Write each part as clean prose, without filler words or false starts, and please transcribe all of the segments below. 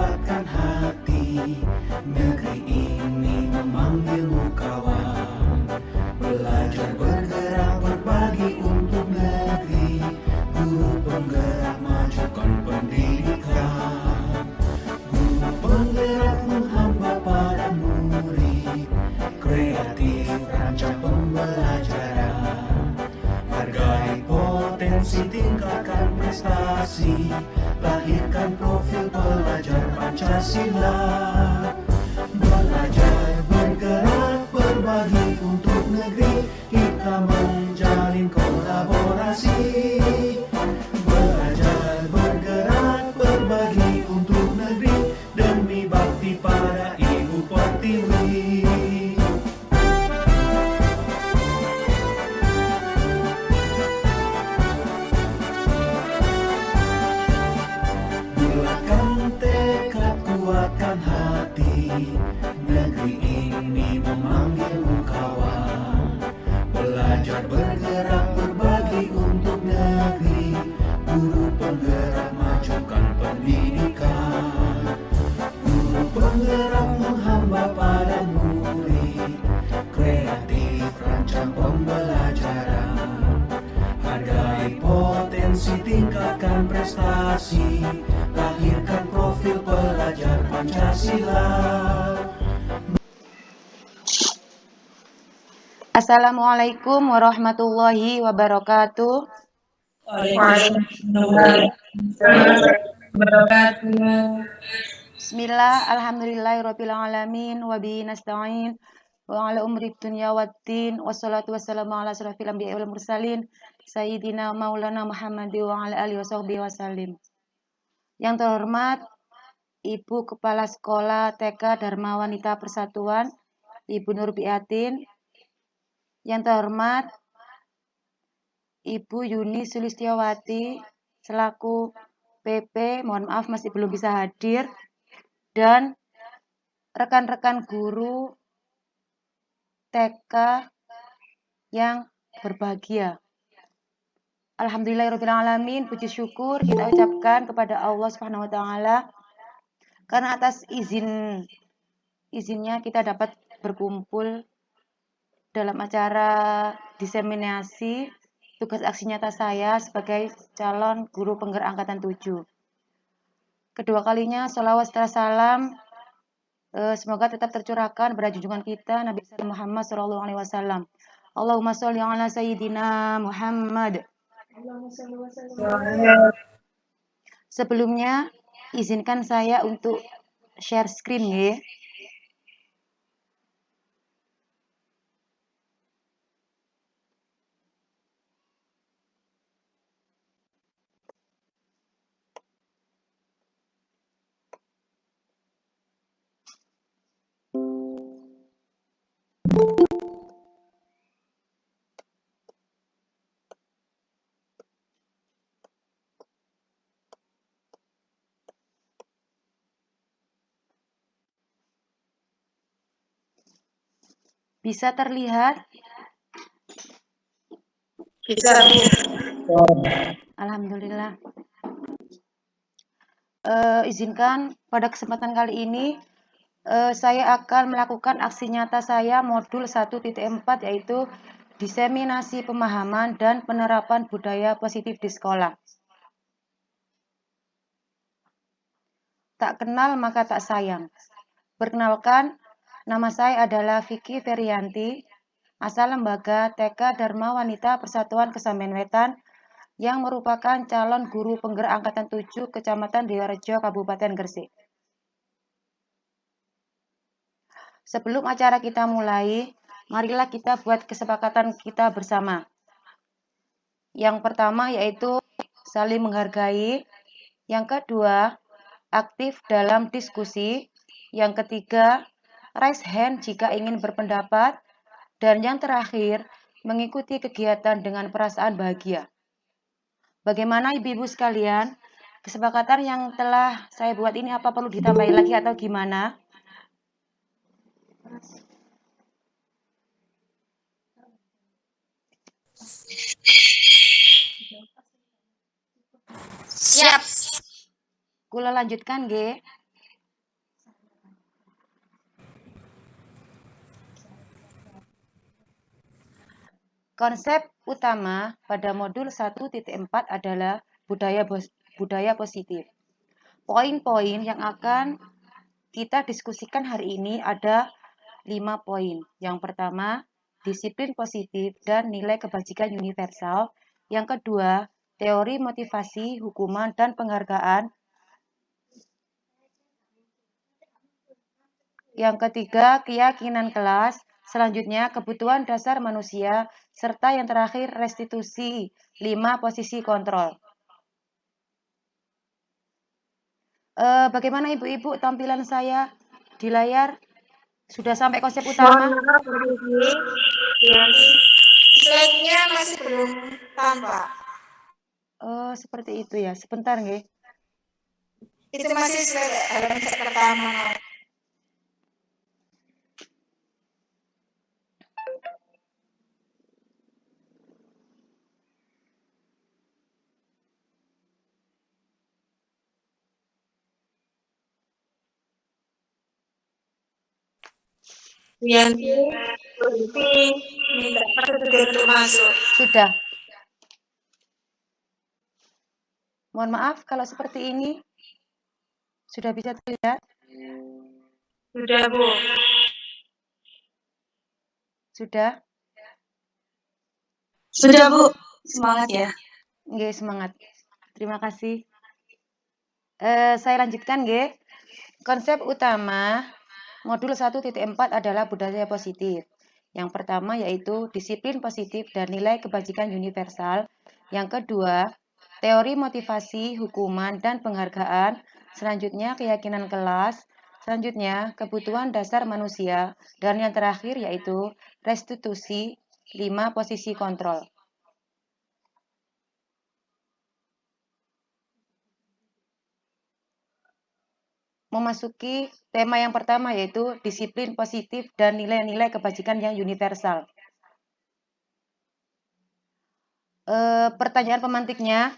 kuatkan hati. Negeri ini memanggilmu kawan. Belajar bergerak berbagi untuk negeri. Guru penggerak majukan pendidikan. Guru penggerak menghamba pada murid. Kreatif rancang pembelajaran. Hargai potensi, tingkatkan prestasi. Lahirkan profil pelajar Pancasila. Belajar bergerak berbagi untuk negeri. Kita menjalin kolaborasi. Belajar bergerak berbagi untuk negeri. Demi bakti pada Ibu Pertiwi. Bulatkan tekad, kuatkan hati. Negeri ini memanggilmu kawan. Belajar bergerak berbagi untuk negeri. Guru penggerak majukan pendidikan. Guru penggerak menghamba pada murid. Kreatif rancang pembelajaran. Hargai potensi, tingkatkan prestasi. Lahirkan profil pelajar Pancasila. Assalamualaikum warahmatullahi wabarakatuh. Waalaikumsalam warahmatullahi wabarakatuh. Bismillah, alhamdulillahirabbil alamin wa bihi nasta'in wa ala umri dunya waddin wassalatu wassalamu ala asrofil anbiya'i wal mursalin sayyidina maulana Muhammad wa ala alihi washabbihi wasallim. Yang terhormat Ibu Kepala Sekolah TK Dharma Wanita Persatuan, Ibu Nurbiatin. Yang terhormat Ibu Yuni Sulistiawati selaku PP, mohon maaf masih belum bisa hadir, dan rekan-rekan guru TK yang berbahagia. Alhamdulillahirrahmanirrahim, puji syukur kita ucapkan kepada Allah Subhanahu wa taala karena atas izinnya kita dapat berkumpul dalam acara diseminasi tugas aksi nyata saya sebagai calon guru penggerak angkatan 7. Kedua kalinya sholawat serta salam semoga tetap tercurahkan pada junjungan kita Nabi Muhammad SAW. Allahumma sholli ala sayyidina Muhammad. Sebelumnya izinkan saya untuk share screen ya. Bisa terlihat? Bisa. Alhamdulillah. Izinkan pada kesempatan kali ini saya akan melakukan aksi nyata saya modul 1.4 yaitu diseminasi pemahaman dan penerapan budaya positif di sekolah. Tak kenal maka tak sayang. Perkenalkan, nama saya adalah Vicky Ferianti, asal lembaga TK Dharma Wanita Persatuan Kesamben Wetan, yang merupakan calon guru penggerak angkatan 7 Kecamatan Dewarejo, Kabupaten Gresik. Sebelum acara kita mulai, marilah kita buat kesepakatan kita bersama. Yang pertama yaitu saling menghargai. Yang kedua, aktif dalam diskusi. Yang ketiga, raise hand jika ingin berpendapat. Dan yang terakhir, mengikuti kegiatan dengan perasaan bahagia. Bagaimana ibu-ibu sekalian? Kesepakatan yang telah saya buat ini apa perlu ditambahin lagi atau gimana? Siap. Kula lanjutkan, nggih. Konsep utama pada modul 1.4 adalah budaya positif. Poin-poin yang akan kita diskusikan hari ini ada 5 poin. Yang pertama, disiplin positif dan nilai kebajikan universal. Yang kedua, teori motivasi, hukuman, dan penghargaan. Yang ketiga, keyakinan kelas. Selanjutnya, kebutuhan dasar manusia. Serta yang terakhir, restitusi. 5 posisi kontrol. Bagaimana ibu-ibu tampilan saya di layar? Sudah sampai konsep utama? Mohon maaf, Bu Vivi. Ya, slide-nya masih belum tampak. Oh, seperti itu ya. Sebentar, nggih. Itu masih slide halaman pertama. Yanti, Bu Vivi, minta persetujuan untuk masuk. Sudah. Mohon maaf kalau seperti ini. Sudah bisa terlihat? Sudah, Bu. Sudah? Sudah, Bu. Semangat ya. Nggih, semangat. Terima kasih. Saya lanjutkan, nggih. Konsep utama modul 1.4 adalah budaya positif. Yang pertama yaitu disiplin positif dan nilai kebajikan universal. Yang kedua, teori motivasi, hukuman, dan penghargaan. Selanjutnya, keyakinan kelas. Selanjutnya, kebutuhan dasar manusia. Dan yang terakhir yaitu restitusi, 5 posisi kontrol. Memasuki tema yang pertama yaitu disiplin positif dan nilai-nilai kebajikan yang universal. Pertanyaan pemantiknya,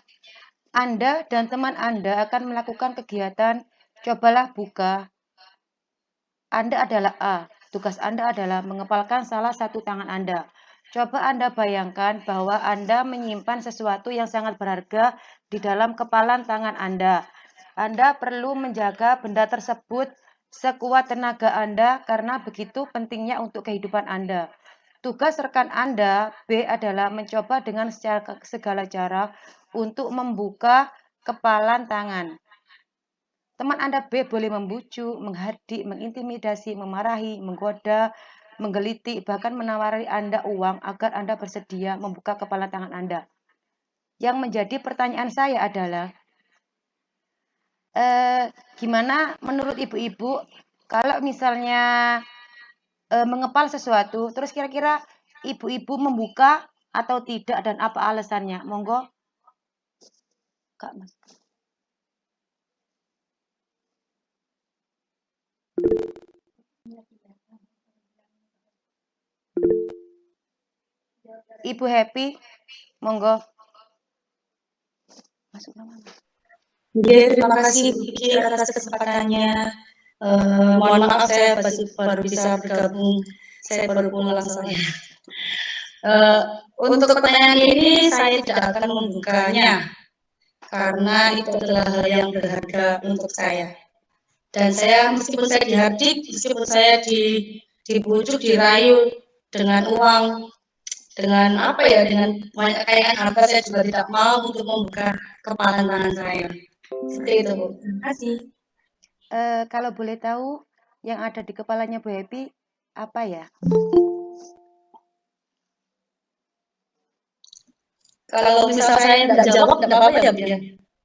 Anda dan teman Anda akan melakukan kegiatan cobalah buka. Anda adalah A. Tugas Anda adalah mengepalkan salah satu tangan Anda. Coba Anda bayangkan bahwa Anda menyimpan sesuatu yang sangat berharga di dalam kepalan tangan Anda. Anda perlu menjaga benda tersebut sekuat tenaga Anda karena begitu pentingnya untuk kehidupan Anda. Tugas rekan Anda, B, adalah mencoba dengan segala cara untuk membuka kepalan tangan. Teman Anda B boleh membujuk, menghardik, mengintimidasi, memarahi, menggoda, menggelitik, bahkan menawari Anda uang agar Anda bersedia membuka kepala tangan Anda. Yang menjadi pertanyaan saya adalah, gimana menurut ibu-ibu kalau misalnya mengepal sesuatu, terus kira-kira ibu-ibu membuka atau tidak dan apa alasannya? Monggo, Kak Mas. Ibu Happy, monggo. Masuk nama. Jadi, terima kasih Bu Vivi atas kesempatannya. Mohon maaf saya baru bisa bergabung. Saya baru pulang soalnya. Untuk pertanyaan ini saya tidak akan membukanya karena itu adalah hal yang berharga untuk saya. Dan saya meskipun saya dihardik, meskipun saya dibujuk, dirayu dengan uang, dengan apa ya, dengan banyak kekayaan harta, saya juga tidak mau untuk membuka kepalan tangan saya. Seperti itu, Bu. Terima kasih. Kalau boleh tahu yang ada di kepalanya Bu Happy apa ya? Kalau misal saya tidak jawab, tidak apa-apa ya, Bu ya?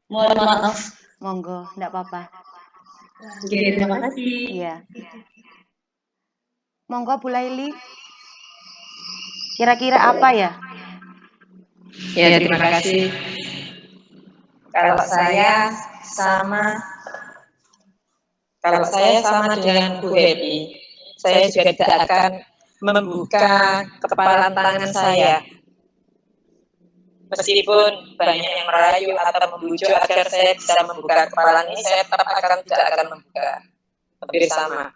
Mohon maaf. Monggo, tidak apa-apa. Oke, terima kasih. Iya. Monggo Bu Laili. Kira-kira apa ya? Ya, terima kasih. Kalau saya sama dengan Bu Happy, saya juga tidak akan membuka kepalan tangan saya. Meskipun banyak yang merayu atau membujuk agar saya bisa membuka kepalan ini, saya tetap tidak akan membuka. Hampir sama.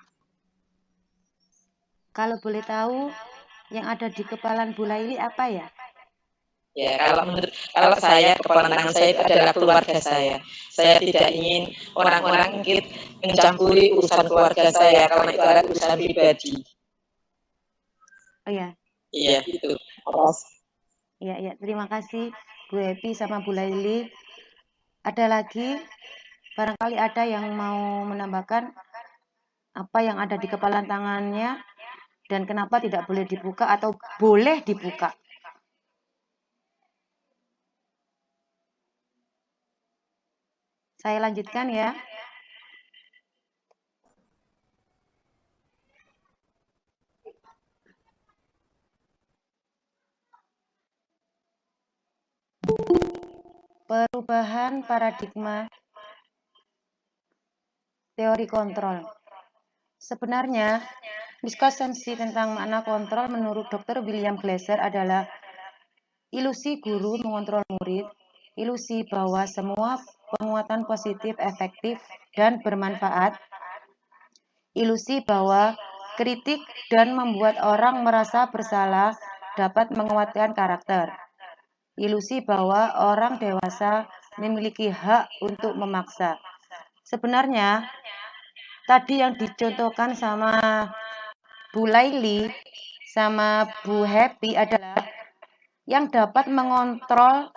Kalau boleh tahu, yang ada di kepala Bu Laili apa ya? Ya, kalau saya, kepala tangan saya itu adalah keluarga saya. Saya tidak ingin orang-orang mencampuri urusan keluarga saya karena itu adalah urusan pribadi. Oh ya, Iya, itu. iya, terima kasih Bu Happy sama Bu Laili. Ada lagi, barangkali ada yang mau menambahkan apa yang ada di kepala tangannya dan kenapa tidak boleh dibuka atau boleh dibuka. Saya lanjutkan ya. Perubahan paradigma teori kontrol. Sebenarnya, miskonsensi tentang makna kontrol menurut Dr. William Glasser adalah ilusi guru mengontrol murid, ilusi bahwa semua penguatan positif efektif dan bermanfaat, ilusi bahwa kritik dan membuat orang merasa bersalah dapat menguatkan karakter, ilusi bahwa orang dewasa memiliki hak untuk memaksa. Sebenarnya, tadi yang dicontohkan sama Bu Laili sama Bu Happy adalah yang dapat mengontrol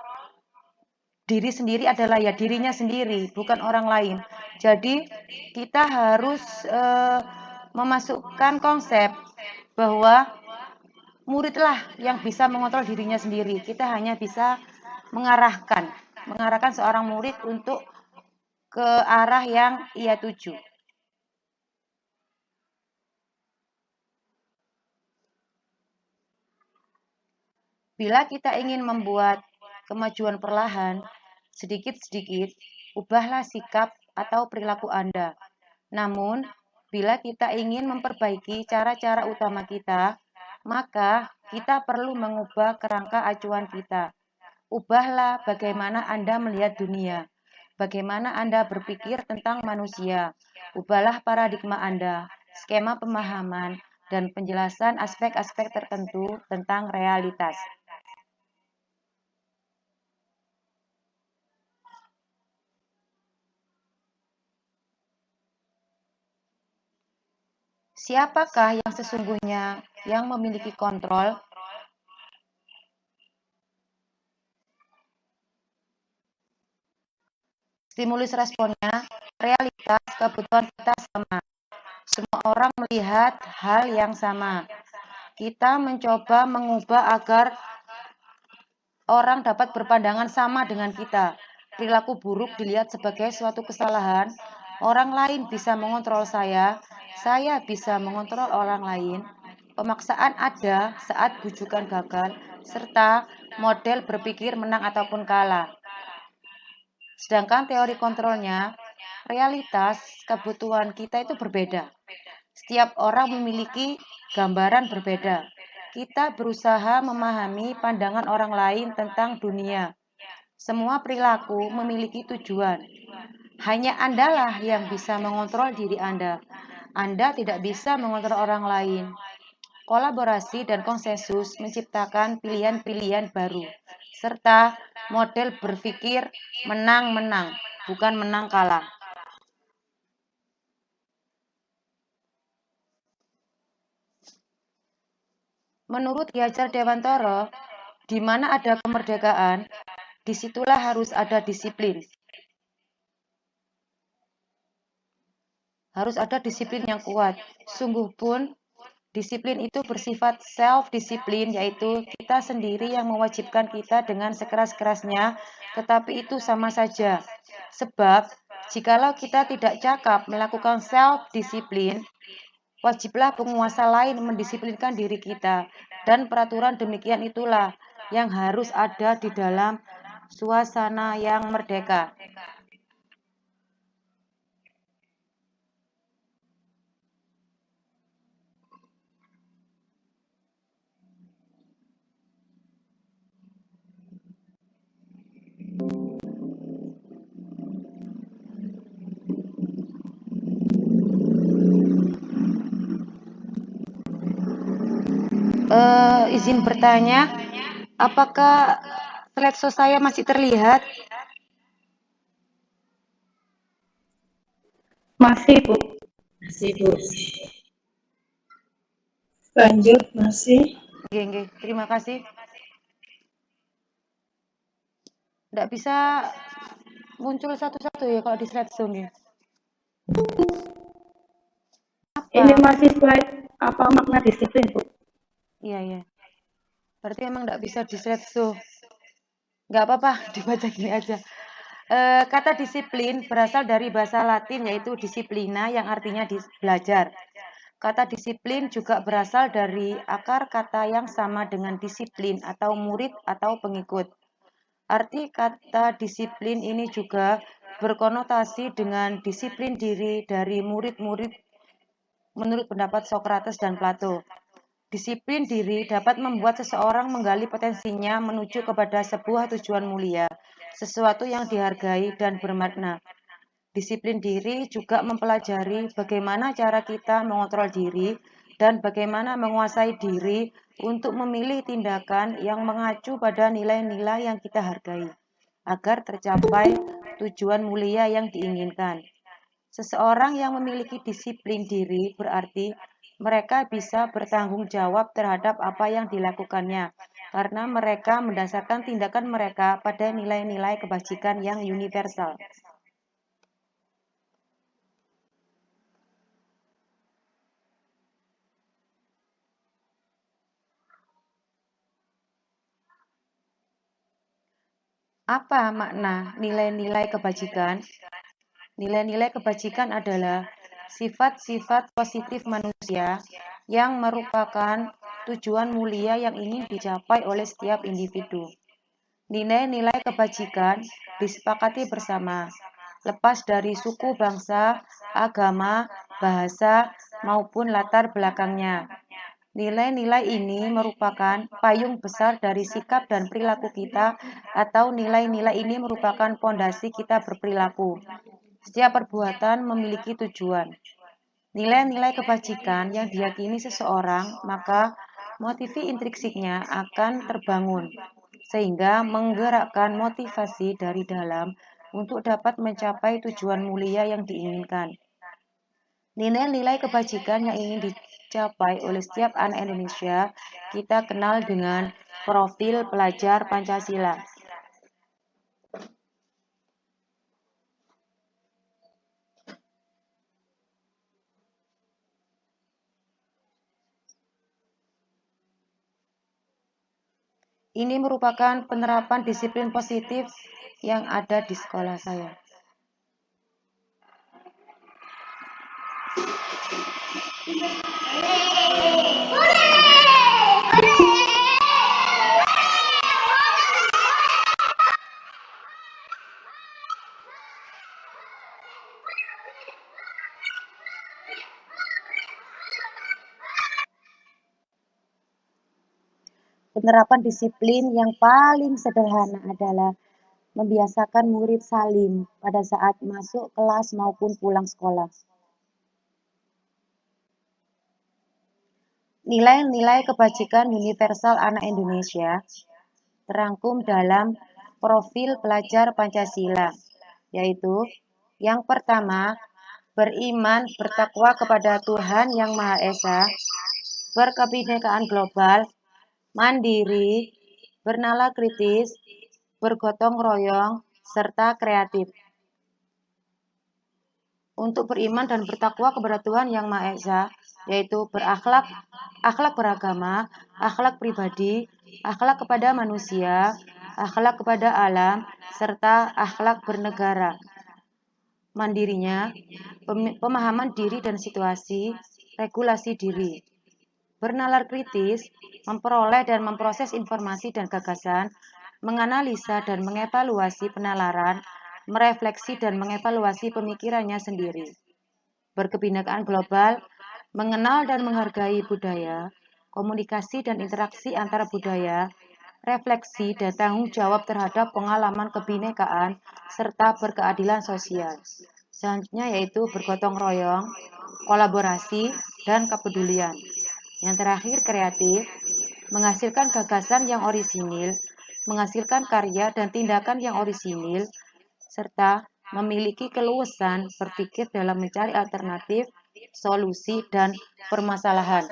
diri sendiri adalah ya dirinya sendiri, bukan orang lain. Jadi kita harus memasukkan konsep bahwa muridlah yang bisa mengontrol dirinya sendiri. Kita hanya bisa mengarahkan seorang murid untuk ke arah yang ia tuju. Bila kita ingin membuat kemajuan perlahan, sedikit-sedikit, ubahlah sikap atau perilaku Anda. Namun, bila kita ingin memperbaiki cara-cara utama kita, maka kita perlu mengubah kerangka acuan kita. Ubahlah bagaimana Anda melihat dunia, bagaimana Anda berpikir tentang manusia. Ubahlah paradigma Anda, skema pemahaman, dan penjelasan aspek-aspek tertentu tentang realitas. Siapakah yang sesungguhnya yang memiliki kontrol? Stimulus responnya, realitas kebutuhan kita sama. Semua orang melihat hal yang sama. Kita mencoba mengubah agar orang dapat berpandangan sama dengan kita. Perilaku buruk dilihat sebagai suatu kesalahan. Orang lain bisa mengontrol saya bisa mengontrol orang lain. Pemaksaan ada saat bujukan gagal, serta model berpikir menang ataupun kalah. Sedangkan teori kontrolnya, realitas kebutuhan kita itu berbeda. Setiap orang memiliki gambaran berbeda. Kita berusaha memahami pandangan orang lain tentang dunia. Semua perilaku memiliki tujuan. Hanya Andalah yang bisa mengontrol diri Anda. Anda tidak bisa mengontrol orang lain. Kolaborasi dan konsensus menciptakan pilihan-pilihan baru, serta model berpikir menang-menang, bukan menang kalah. Menurut Ki Hajar Dewantara, di mana ada kemerdekaan, disitulah harus ada disiplin. Harus ada disiplin yang kuat. Sungguh pun, disiplin itu bersifat self-disiplin, yaitu kita sendiri yang mewajibkan kita dengan sekeras-kerasnya, tetapi itu sama saja. Sebab, jikalau kita tidak cakap melakukan self-disiplin, wajiblah penguasa lain mendisiplinkan diri kita. Dan peraturan demikian itulah yang harus ada di dalam suasana yang merdeka. Izin bertanya, apakah slideshow saya masih terlihat? Masih, Bu. Masih, Bu. Lanjut, masih. Oke, terima kasih. Nggak bisa muncul satu-satu ya kalau di slideshow nih. Ini masih slide apa makna disiplin, Bu? Iya. Berarti emang nggak bisa di slideshow. Nggak apa-apa, dibaca gini aja. Kata disiplin berasal dari bahasa Latin yaitu disciplina yang artinya belajar. Kata disiplin juga berasal dari akar kata yang sama dengan disiplin atau murid atau pengikut. Arti kata disiplin ini juga berkonotasi dengan disiplin diri dari murid-murid menurut pendapat Socrates dan Plato. Disiplin diri dapat membuat seseorang menggali potensinya menuju kepada sebuah tujuan mulia, sesuatu yang dihargai dan bermakna. Disiplin diri juga mempelajari bagaimana cara kita mengontrol diri dan bagaimana menguasai diri untuk memilih tindakan yang mengacu pada nilai-nilai yang kita hargai, agar tercapai tujuan mulia yang diinginkan. Seseorang yang memiliki disiplin diri berarti mereka bisa bertanggung jawab terhadap apa yang dilakukannya, karena mereka mendasarkan tindakan mereka pada nilai-nilai kebajikan yang universal. Apa makna nilai-nilai kebajikan? Nilai-nilai kebajikan adalah sifat-sifat positif manusia yang merupakan tujuan mulia yang ingin dicapai oleh setiap individu. Nilai-nilai kebajikan disepakati bersama, lepas dari suku, bangsa, agama, bahasa, maupun latar belakangnya. Nilai-nilai ini merupakan payung besar dari sikap dan perilaku kita, atau nilai-nilai ini merupakan fondasi kita berperilaku. Setiap perbuatan memiliki tujuan. Nilai-nilai kebajikan yang diyakini seseorang, maka motivasi intrinsiknya akan terbangun, sehingga menggerakkan motivasi dari dalam untuk dapat mencapai tujuan mulia yang diinginkan. Nilai-nilai kebajikan yang ingin dicapai oleh setiap anak Indonesia kita kenal dengan profil pelajar Pancasila. Ini merupakan penerapan disiplin positif yang ada di sekolah saya. Penerapan disiplin yang paling sederhana adalah membiasakan murid salim pada saat masuk kelas maupun pulang sekolah. Nilai-nilai kebajikan universal anak Indonesia terangkum dalam profil pelajar Pancasila, yaitu yang pertama, beriman bertakwa kepada Tuhan Yang Maha Esa, berkebinekaan global, mandiri, bernalar kritis, bergotong royong, serta kreatif. Untuk beriman dan bertakwa kepada Tuhan Yang Maha Esa, yaitu berakhlak, akhlak beragama, akhlak pribadi, akhlak kepada manusia, akhlak kepada alam, serta akhlak bernegara. Mandirinya, pemahaman diri dan situasi, regulasi diri. Bernalar kritis, memperoleh dan memproses informasi dan gagasan, menganalisa dan mengevaluasi penalaran, merefleksi dan mengevaluasi pemikirannya sendiri. Berkebinekaan global, mengenal dan menghargai budaya, komunikasi dan interaksi antara budaya, refleksi dan tanggung jawab terhadap pengalaman kebinekaan, serta berkeadilan sosial. Selanjutnya yaitu bergotong royong, kolaborasi, dan kepedulian. Yang terakhir kreatif, menghasilkan gagasan yang orisinil, menghasilkan karya dan tindakan yang orisinil, serta memiliki keluasan berpikir dalam mencari alternatif, solusi, dan permasalahan.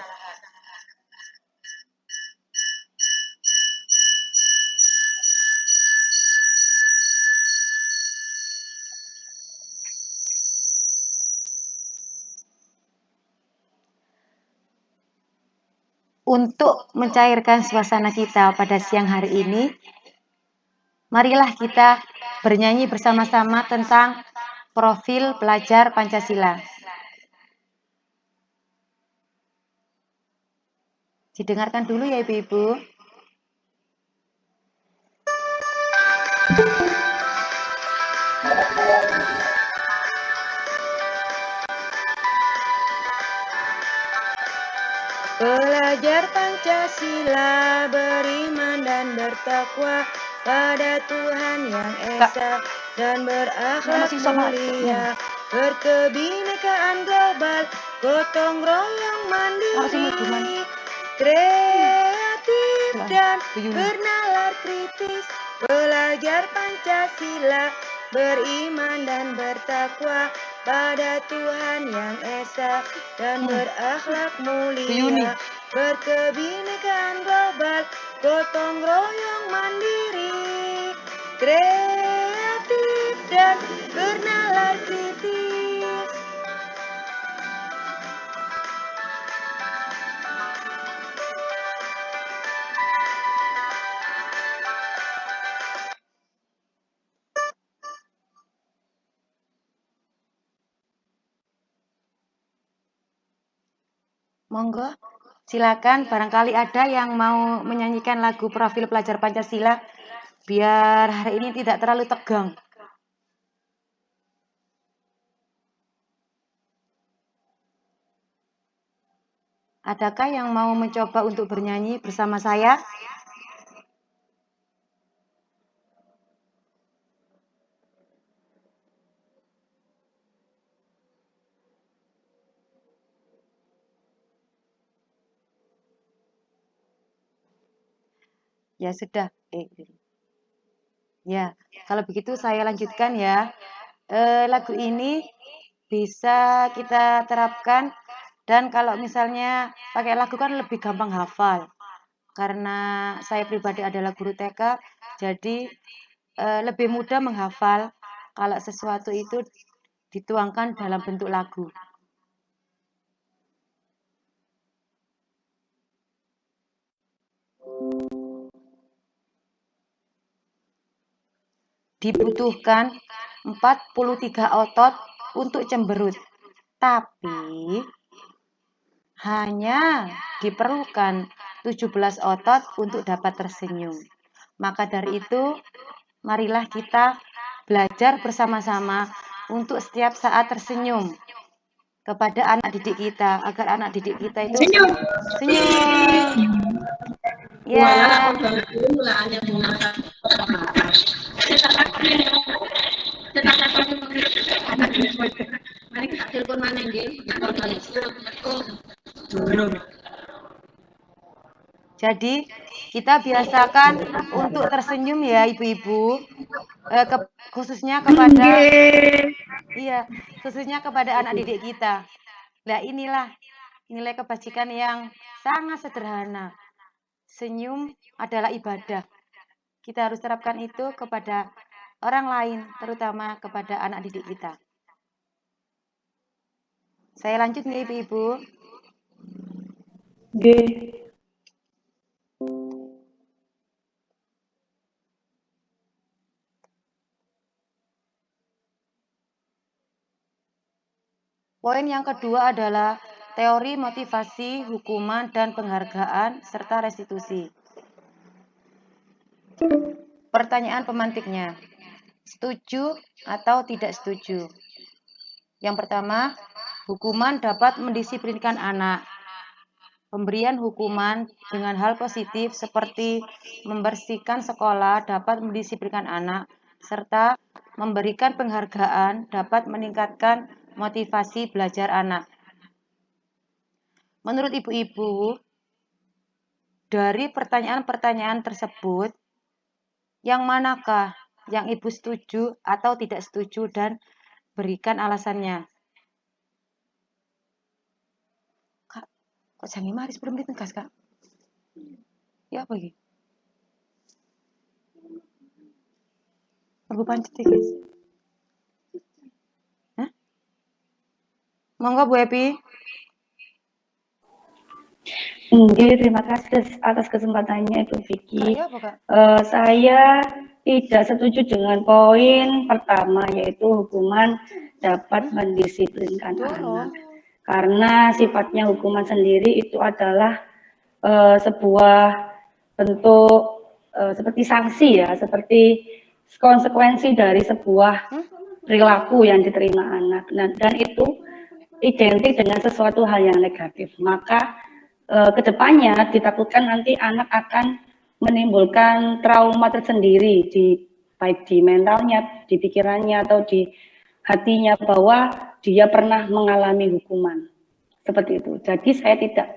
Untuk mencairkan suasana kita pada siang hari ini, marilah kita bernyanyi bersama-sama tentang profil pelajar Pancasila. Didengarkan dulu ya Ibu-Ibu. Pelajar Pancasila beriman dan bertakwa pada Tuhan yang Esa dan berakhlak mulia, berkebinekaan global, gotong royong mandiri, kreatif dan bernalar kritis. Pelajar Pancasila beriman dan bertakwa pada Tuhan yang Esa dan berakhlak mulia, berkebinekaan global, gotong royong mandiri, kreatif dan bernalar kritis. Monggo, silakan barangkali ada yang mau menyanyikan lagu profil pelajar Pancasila biar hari ini tidak terlalu tegang. Adakah yang mau mencoba untuk bernyanyi bersama saya? Ya sudah. Ya, kalau begitu saya lanjutkan ya. Lagu ini bisa kita terapkan dan kalau misalnya pakai lagu kan lebih gampang hafal. Karena saya pribadi adalah guru TK, jadi lebih mudah menghafal kalau sesuatu itu dituangkan dalam bentuk lagu. Dibutuhkan 43 otot untuk cemberut, tapi hanya diperlukan 17 otot untuk dapat tersenyum. Maka dari itu, marilah kita belajar bersama-sama untuk setiap saat tersenyum kepada anak didik kita, agar anak didik kita itu senyum. Ya. Jadi kita biasakan untuk tersenyum ya ibu-ibu, khususnya kepada anak didik kita. Nah inilah nilai kebajikan yang sangat sederhana. Senyum adalah ibadah. Kita harus terapkan itu kepada orang lain, terutama kepada anak didik kita. Saya lanjut nih ibu-ibu. Poin yang kedua adalah teori motivasi, hukuman, dan penghargaan, serta restitusi. Pertanyaan pemantiknya, setuju atau tidak setuju? Yang pertama, hukuman dapat mendisiplinkan anak. Pemberian hukuman dengan hal positif seperti membersihkan sekolah dapat mendisiplinkan anak, serta memberikan penghargaan dapat meningkatkan motivasi belajar anak. Menurut ibu-ibu, dari pertanyaan-pertanyaan tersebut, yang manakah yang Ibu setuju atau tidak setuju dan berikan alasannya. Kak, kok jangan maris belum ditegas, Kak? Ya apa ini? Aku pancet ya, guys. Hah? Monggo Bu Epi. Terima kasih atas kesempatannya Ibu Vicky. Ya apa, Kak? Saya tidak setuju dengan poin pertama, yaitu hukuman dapat mendisiplinkan anak. Karena sifatnya hukuman sendiri itu adalah sebuah bentuk seperti sanksi ya, seperti konsekuensi dari sebuah perilaku yang diterima anak. Dan itu identik dengan sesuatu hal yang negatif. Maka kedepannya ditakutkan nanti anak akan menimbulkan trauma tersendiri baik di mentalnya, di pikirannya atau di hatinya bahwa dia pernah mengalami hukuman seperti itu. Jadi saya tidak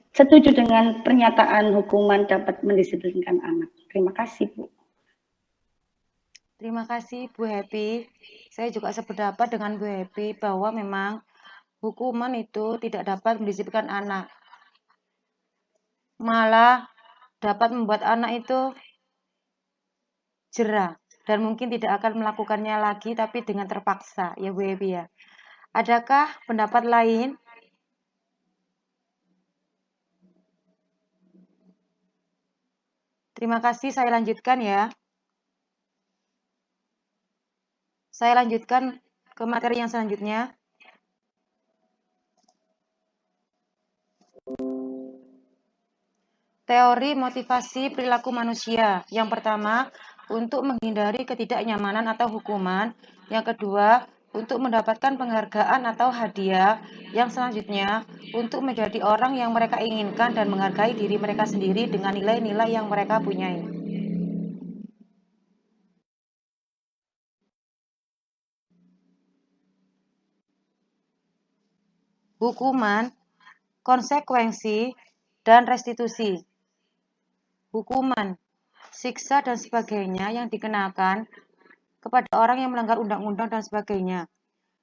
setuju dengan pernyataan hukuman dapat mendisiplinkan anak. Terima kasih, Bu. Terima kasih Bu Happy. Saya juga sependapat dengan Bu Happy bahwa memang hukuman itu tidak dapat mendisiplinkan anak. Malah dapat membuat anak itu jerah dan mungkin tidak akan melakukannya lagi tapi dengan terpaksa ya Bu Happy ya. Adakah pendapat lain? Terima kasih, saya lanjutkan ya. Saya lanjutkan ke materi yang selanjutnya. Teori motivasi perilaku manusia. Yang pertama, untuk menghindari ketidaknyamanan atau hukuman. Yang kedua, untuk mendapatkan penghargaan atau hadiah. Yang selanjutnya, untuk menjadi orang yang mereka inginkan dan menghargai diri mereka sendiri dengan nilai-nilai yang mereka punyai. Hukuman, konsekuensi, dan restitusi. Hukuman, siksa dan sebagainya yang dikenakan kepada orang yang melanggar undang-undang dan sebagainya.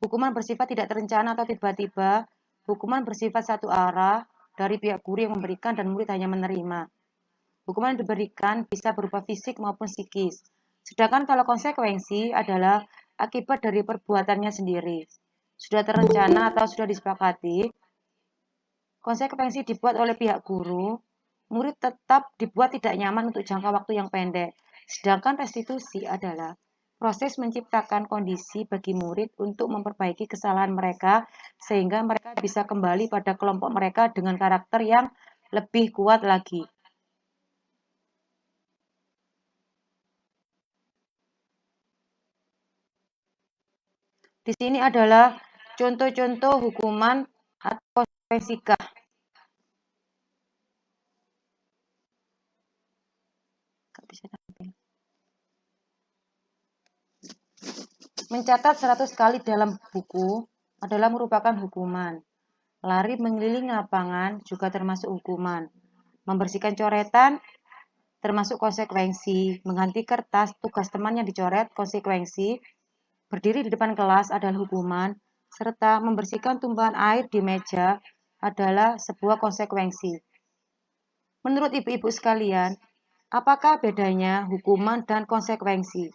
Hukuman bersifat tidak terencana atau tiba-tiba. Hukuman bersifat satu arah dari pihak guru yang memberikan dan murid hanya menerima. Hukuman yang diberikan bisa berupa fisik maupun psikis. Sedangkan kalau konsekuensi adalah akibat dari perbuatannya sendiri. Sudah terencana atau sudah disepakati, konsekuensi dibuat oleh pihak guru, murid tetap dibuat tidak nyaman untuk jangka waktu yang pendek. Sedangkan restitusi adalah proses menciptakan kondisi bagi murid untuk memperbaiki kesalahan mereka sehingga mereka bisa kembali pada kelompok mereka dengan karakter yang lebih kuat lagi. Di sini adalah contoh-contoh hukuman atau konsekuensi kah. Mencatat 100 kali dalam buku adalah merupakan hukuman. Lari mengelilingi lapangan juga termasuk hukuman. Membersihkan coretan termasuk konsekuensi. Mengganti kertas tugas teman yang dicoret konsekuensi. Berdiri di depan kelas adalah hukuman. Serta membersihkan tumpahan air di meja adalah sebuah konsekuensi. Menurut ibu-ibu sekalian, apakah bedanya hukuman dan konsekuensi?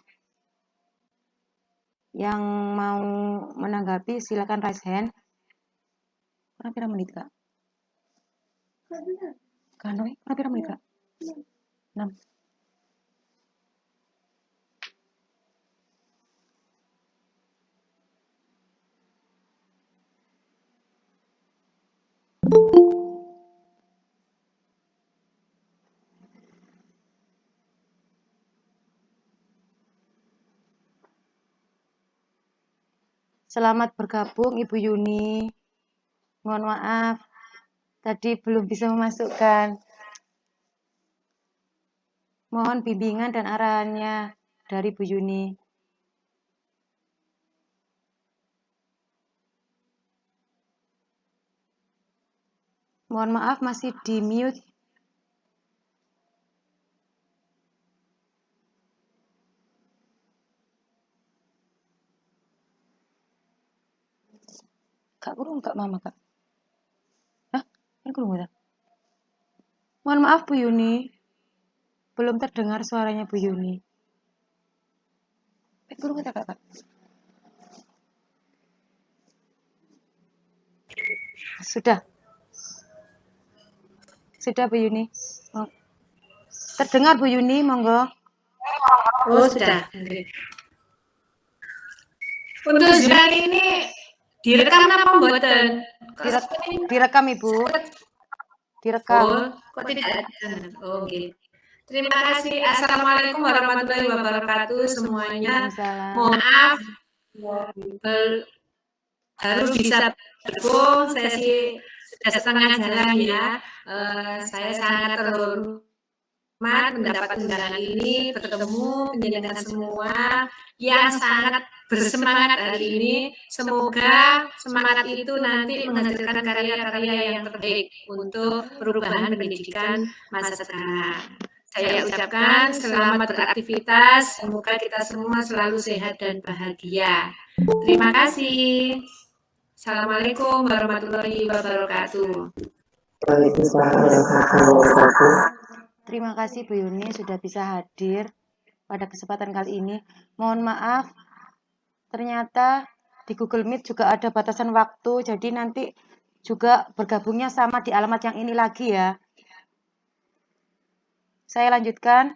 Yang mau menanggapi silakan raise hand. Berapa menit, Kak? Kanoi, berapa menit, Kak? 6. Selamat bergabung Ibu Yuni. Mohon maaf, tadi belum bisa memasukkan. Mohon bimbingan dan arahannya dari Bu Yuni. Mohon maaf masih di mute. Kak kurung Kak Mama Kak. Hah? Kan kurung ta? Mohon maaf Bu Yuni. Belum terdengar suaranya Bu Yuni. Kurung ta Kak? Sudah. Sudah Bu Yuni. Oh. Terdengar Bu Yuni, monggo. Oh, sudah. Untuk Zoom ini direkam apa mboten? Direkam Ibu. Direkam. Oh, kok tidak ada? Oh, oke. Terima kasih. Assalamualaikum warahmatullahi wabarakatuh semuanya. Waalaikumsalam. Mohon maaf baru bisa bergabung sesi sudah setengah jalan ya. Saya sangat terhormat mendapat undangan ini, bertemu dengan semua yang sangat bersemangat hari ini. Semoga semangat itu nanti menghasilkan karya-karya yang terbaik untuk perubahan pendidikan masa sekarang. Saya ucapkan selamat beraktivitas, semoga kita semua selalu sehat dan bahagia. Terima kasih. Assalamualaikum warahmatullahi wabarakatuh. Terima kasih Bu Yuni sudah bisa hadir pada kesempatan kali ini. Mohon maaf, ternyata di Google Meet juga ada batasan waktu, jadi nanti juga bergabungnya sama di alamat yang ini lagi ya. Saya lanjutkan.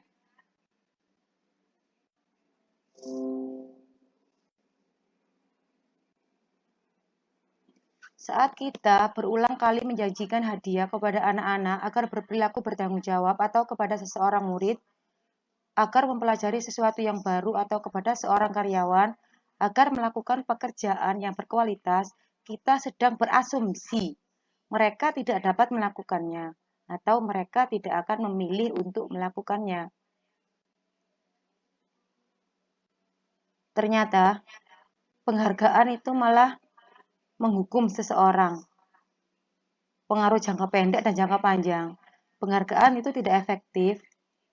Saat kita berulang kali menjanjikan hadiah kepada anak-anak agar berperilaku bertanggung jawab atau kepada seseorang murid agar mempelajari sesuatu yang baru atau kepada seorang karyawan agar melakukan pekerjaan yang berkualitas, kita sedang berasumsi mereka tidak dapat melakukannya atau mereka tidak akan memilih untuk melakukannya. Ternyata penghargaan itu malah menghukum seseorang. Pengaruh jangka pendek dan jangka panjang. Penghargaan itu tidak efektif.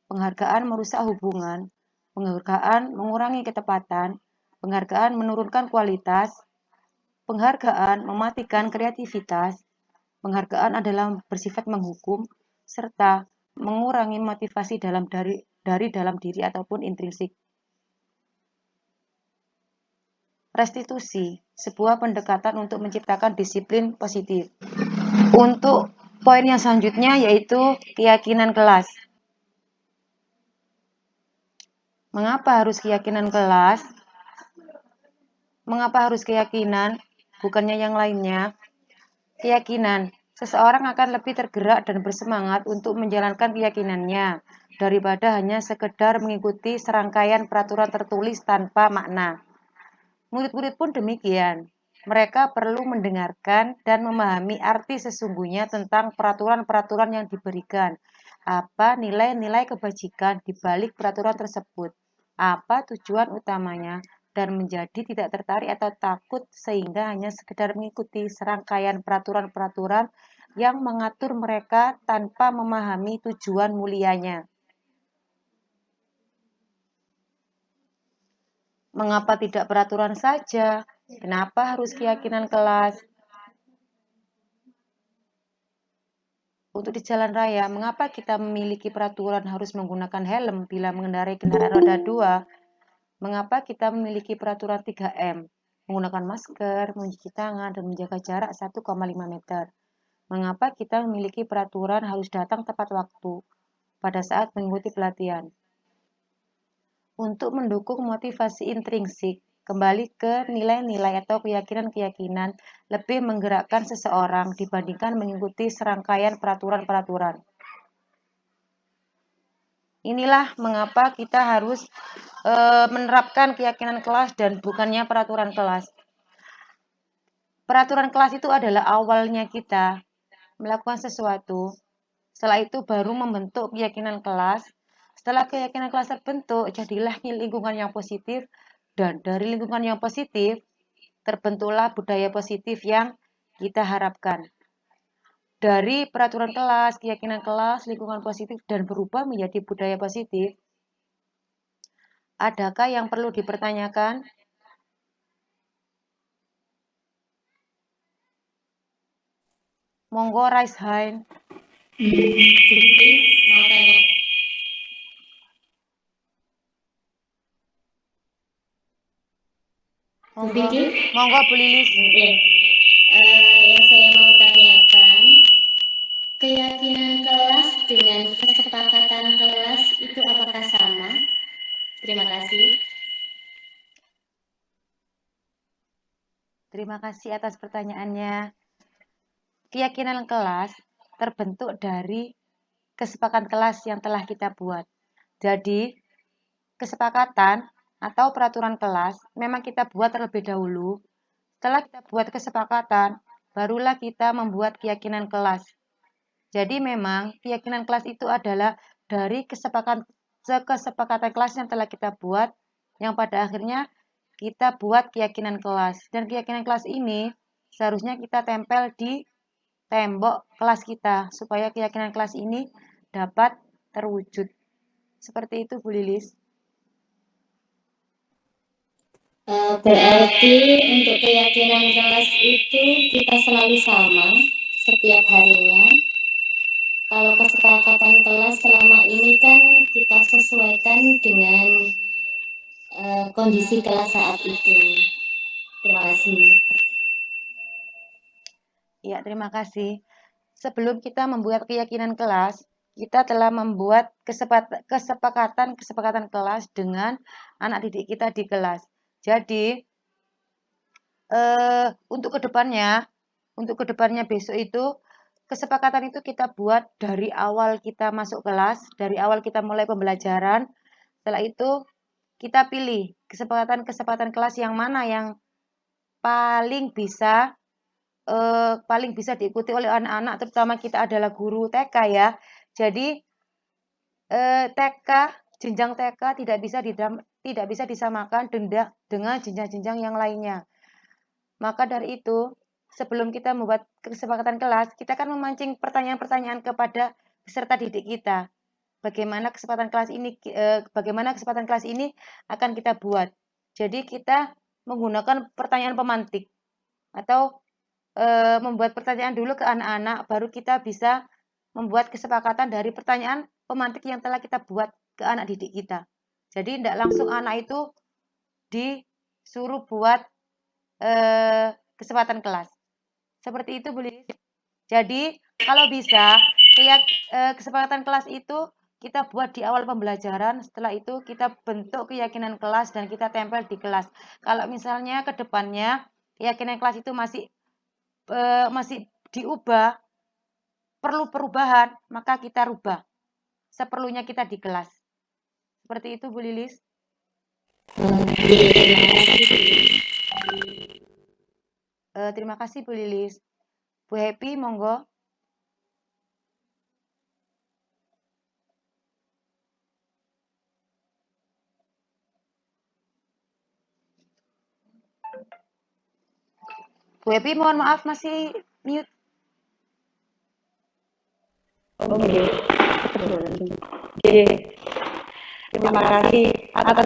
Penghargaan merusak hubungan. Penghargaan mengurangi ketepatan. Penghargaan menurunkan kualitas. Penghargaan mematikan kreativitas. Penghargaan adalah bersifat menghukum serta mengurangi motivasi dari dalam diri ataupun intrinsik. Restitusi, sebuah pendekatan untuk menciptakan disiplin positif. Untuk poin yang selanjutnya yaitu keyakinan kelas. Mengapa harus keyakinan kelas? Mengapa harus keyakinan, bukannya yang lainnya? Keyakinan, seseorang akan lebih tergerak dan bersemangat untuk menjalankan keyakinannya daripada hanya sekedar mengikuti serangkaian peraturan tertulis tanpa makna. Murid-murid pun demikian. Mereka perlu mendengarkan dan memahami arti sesungguhnya tentang peraturan-peraturan yang diberikan. Apa nilai-nilai kebajikan di balik peraturan tersebut? Apa tujuan utamanya? Dan menjadi tidak tertarik atau takut sehingga hanya sekedar mengikuti serangkaian peraturan-peraturan yang mengatur mereka tanpa memahami tujuan mulianya. Mengapa tidak peraturan saja? Kenapa harus keyakinan kelas? Untuk di jalan raya, mengapa kita memiliki peraturan harus menggunakan helm bila mengendarai kendaraan roda 2? Mengapa kita memiliki peraturan 3M? Menggunakan masker, mencuci tangan, dan menjaga jarak 1,5 meter. Mengapa kita memiliki peraturan harus datang tepat waktu pada saat mengikuti pelatihan? Untuk mendukung motivasi intrinsik, kembali ke nilai-nilai atau keyakinan-keyakinan lebih menggerakkan seseorang dibandingkan mengikuti serangkaian peraturan-peraturan. Inilah mengapa kita harus menerapkan keyakinan kelas dan bukannya peraturan kelas. Peraturan kelas itu adalah awalnya kita melakukan sesuatu. Setelah itu baru membentuk keyakinan kelas. Setelah keyakinan kelas terbentuk, jadilah lingkungan yang positif. Dan dari lingkungan yang positif, terbentuklah budaya positif yang kita harapkan. Dari peraturan kelas, keyakinan kelas, lingkungan positif, dan berubah menjadi budaya positif, adakah yang perlu dipertanyakan? Monggo raise hand. Bu Vicky mau tanya. Bu Monggo, Vicky? monggo Bu Lilis. Oke. Yang saya mau tanyakan, keyakinan kelas dengan kesepakatan kelas itu apakah sama? Terima kasih. Terima kasih atas pertanyaannya. Keyakinan kelas terbentuk dari kesepakatan kelas yang telah kita buat. Jadi, kesepakatan atau peraturan kelas memang kita buat terlebih dahulu. Setelah kita buat kesepakatan, barulah kita membuat keyakinan kelas. Jadi memang keyakinan kelas itu adalah dari kesepakatan kelas yang telah kita buat, yang pada akhirnya kita buat keyakinan kelas. Dan keyakinan kelas ini seharusnya kita tempel di tembok kelas kita, supaya keyakinan kelas ini dapat terwujud. Seperti itu, Bu Lilis. Berarti untuk keyakinan kelas itu kita selalu sama setiap harinya. Kalau kesepakatan kelas selama ini kan kita sesuaikan dengan kondisi kelas saat itu. Terima kasih. Ya, terima kasih. Sebelum kita membuat keyakinan kelas, kita telah membuat kesepakatan kelas dengan anak didik kita di kelas. Jadi, untuk kedepannya besok itu, kesepakatan itu kita buat dari awal kita masuk kelas, dari awal kita mulai pembelajaran. Setelah itu, kita pilih kesepakatan kelas yang mana yang paling bisa diikuti oleh anak-anak, terutama kita adalah guru TK ya. Jadi TK, jenjang TK tidak bisa disamakan dengan jenjang-jenjang yang lainnya. Maka dari itu, sebelum kita membuat kesepakatan kelas, kita akan memancing pertanyaan-pertanyaan kepada peserta didik kita. Bagaimana kesepakatan kelas ini akan kita buat. Jadi kita menggunakan pertanyaan pemantik atau membuat pertanyaan dulu ke anak-anak, baru kita bisa membuat kesepakatan dari pertanyaan pemantik yang telah kita buat ke anak didik kita. Jadi tidak langsung anak itu disuruh buat kesepakatan kelas. Seperti itu, Bu Lilis. Jadi kalau bisa kesepakatan kelas itu kita buat di awal pembelajaran, setelah itu kita bentuk keyakinan kelas dan kita tempel di kelas. Kalau misalnya ke depannya keyakinan kelas itu masih diubah, perlu perubahan, maka kita rubah. Seperlunya kita di kelas. Seperti itu, Bu Lilis. Terima kasih, Bu Lilis. Bu Happy, monggo. Bu Happy, mohon maaf masih mute. Oke. Terima kasih atas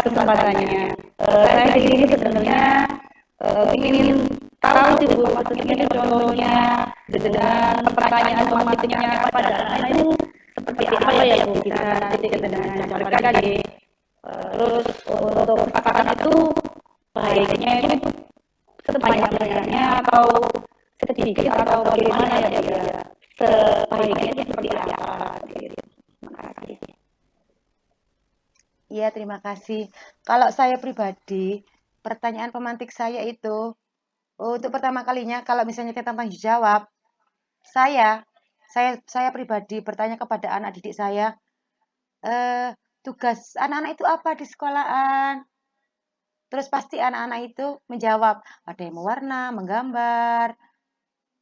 kesempatannya. Saya di sini sebenarnya ingin tahu sih Bu, maksudnya contohnya dengan pertanyaan otomatisnya pada anak itu seperti apa ya Bu, kita nanti dengan cara terus untuk kesepakatan itu baiknya itu sebanyak-banyaknya atau sedikit atau bagaimana ya Bu ya, sebaiknya itu seperti apa gitu. Terima kasih. Iya, terima kasih. Kalau saya pribadi, pertanyaan pemantik saya itu untuk pertama kalinya kalau misalnya tentang tanggung jawab, saya pribadi bertanya kepada anak didik saya, tugas anak-anak itu apa di sekolahan? Terus pasti anak-anak itu menjawab, ada yang mewarna, menggambar,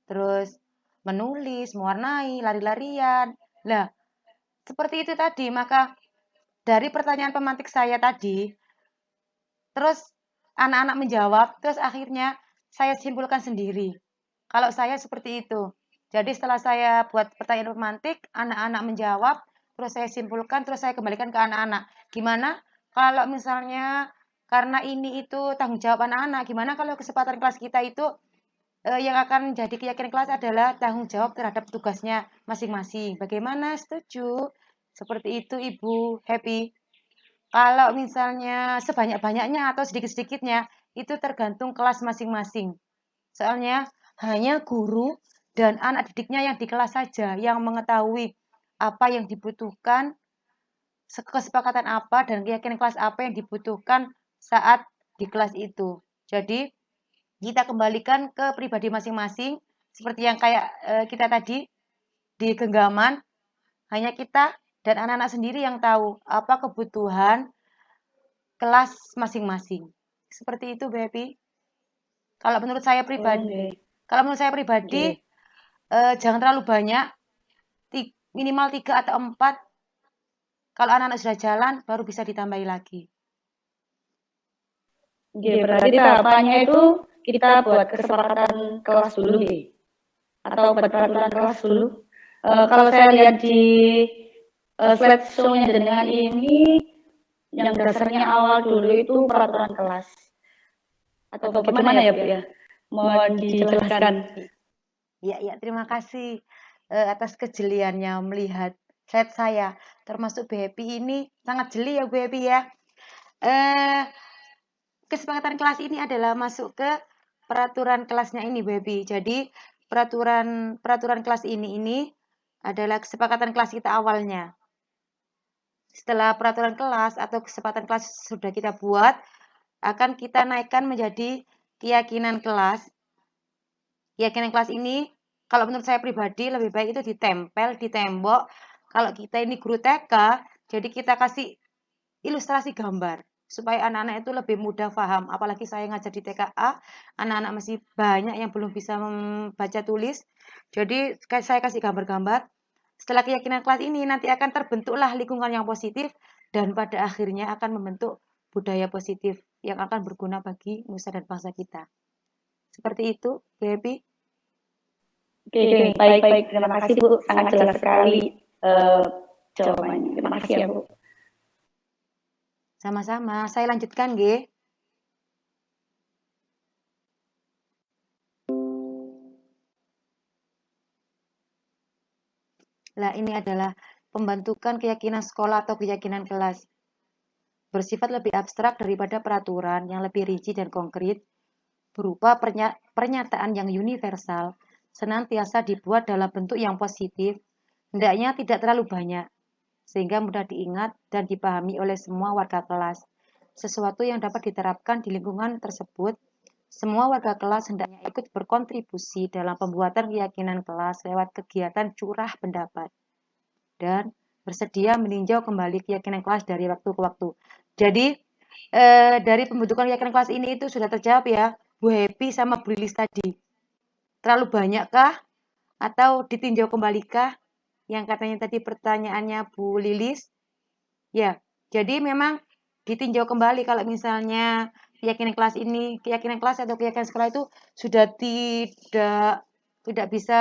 terus menulis, mewarnai, lari-larian. Lah, seperti itu tadi, maka dari pertanyaan pemantik saya tadi, terus anak-anak menjawab, terus akhirnya saya simpulkan sendiri. Kalau saya seperti itu. Jadi setelah saya buat pertanyaan pemantik, anak-anak menjawab, terus saya simpulkan, terus saya kembalikan ke anak-anak. Gimana kalau misalnya karena ini itu tanggung jawab anak-anak, gimana kalau kesempatan kelas kita itu yang akan jadi keyakinan kelas adalah tanggung jawab terhadap tugasnya masing-masing. Bagaimana? Setuju? Seperti itu Ibu Happy. Kalau misalnya sebanyak-banyaknya atau sedikit-sedikitnya, itu tergantung kelas masing-masing. Soalnya hanya guru dan anak didiknya yang di kelas saja yang mengetahui apa yang dibutuhkan, kesepakatan apa dan keyakinan kelas apa yang dibutuhkan saat di kelas itu. Jadi kita kembalikan ke pribadi masing-masing seperti yang kayak kita tadi di genggaman, hanya kita dan anak-anak sendiri yang tahu apa kebutuhan kelas masing-masing. Seperti itu, Baby. Kalau menurut saya pribadi, Nggih. jangan terlalu banyak, minimal 3 atau 4. Kalau anak-anak sudah jalan, baru bisa ditambahi lagi. Nggih, berarti tahapannya itu kita buat kesepakatan kelas dulu nggih. Atau buat peraturan kelas dulu. Kalau saya lihat di slide show-nya dengan ini, yang dasarnya awal dulu itu peraturan kelas. Atau bagaimana ya Bu ya? Mohon dijelaskan. Ya, terima kasih atas kejeliannya melihat slide saya. Termasuk Bu Happy ini sangat jeli ya Bu Happy ya. Kesepakatan kelas ini adalah masuk ke peraturan kelasnya ini Bu Happy. Jadi peraturan kelas ini adalah kesepakatan kelas kita awalnya. Setelah peraturan kelas atau kesepakatan kelas sudah kita buat, akan kita naikkan menjadi keyakinan kelas. Keyakinan kelas ini, kalau menurut saya pribadi, lebih baik itu ditempel di tembok. Kalau kita ini guru TK, jadi kita kasih ilustrasi gambar, supaya anak-anak itu lebih mudah paham. Apalagi saya ngajar di TKA, anak-anak masih banyak yang belum bisa membaca tulis. Jadi saya kasih gambar-gambar. Setelah keyakinan kelas ini nanti akan terbentuklah lingkungan yang positif dan pada akhirnya akan membentuk budaya positif yang akan berguna bagi nusa dan bangsa kita. Seperti itu, Bu Happy. Oke, baik. Terima kasih Bu, sangat jelas sekali jawabannya. Terima kasih ya Bu. Sama-sama, saya lanjutkan, G. Nah, ini adalah pembentukan keyakinan sekolah atau keyakinan kelas. Bersifat lebih abstrak daripada peraturan yang lebih rinci dan konkret, berupa pernyataan yang universal, senantiasa dibuat dalam bentuk yang positif, hendaknya tidak terlalu banyak, sehingga mudah diingat dan dipahami oleh semua warga kelas. Sesuatu yang dapat diterapkan di lingkungan tersebut, semua warga kelas hendaknya ikut berkontribusi dalam pembuatan keyakinan kelas lewat kegiatan curah pendapat dan bersedia meninjau kembali keyakinan kelas dari waktu ke waktu. Jadi dari pembentukan keyakinan kelas ini itu sudah terjawab ya, Bu Happy sama Bu Lilis tadi. Terlalu banyakkah atau ditinjau kembalikah? Yang katanya tadi pertanyaannya Bu Lilis. Ya, jadi memang ditinjau kembali kalau misalnya keyakinan kelas ini, keyakinan kelas atau keyakinan sekolah itu sudah tidak bisa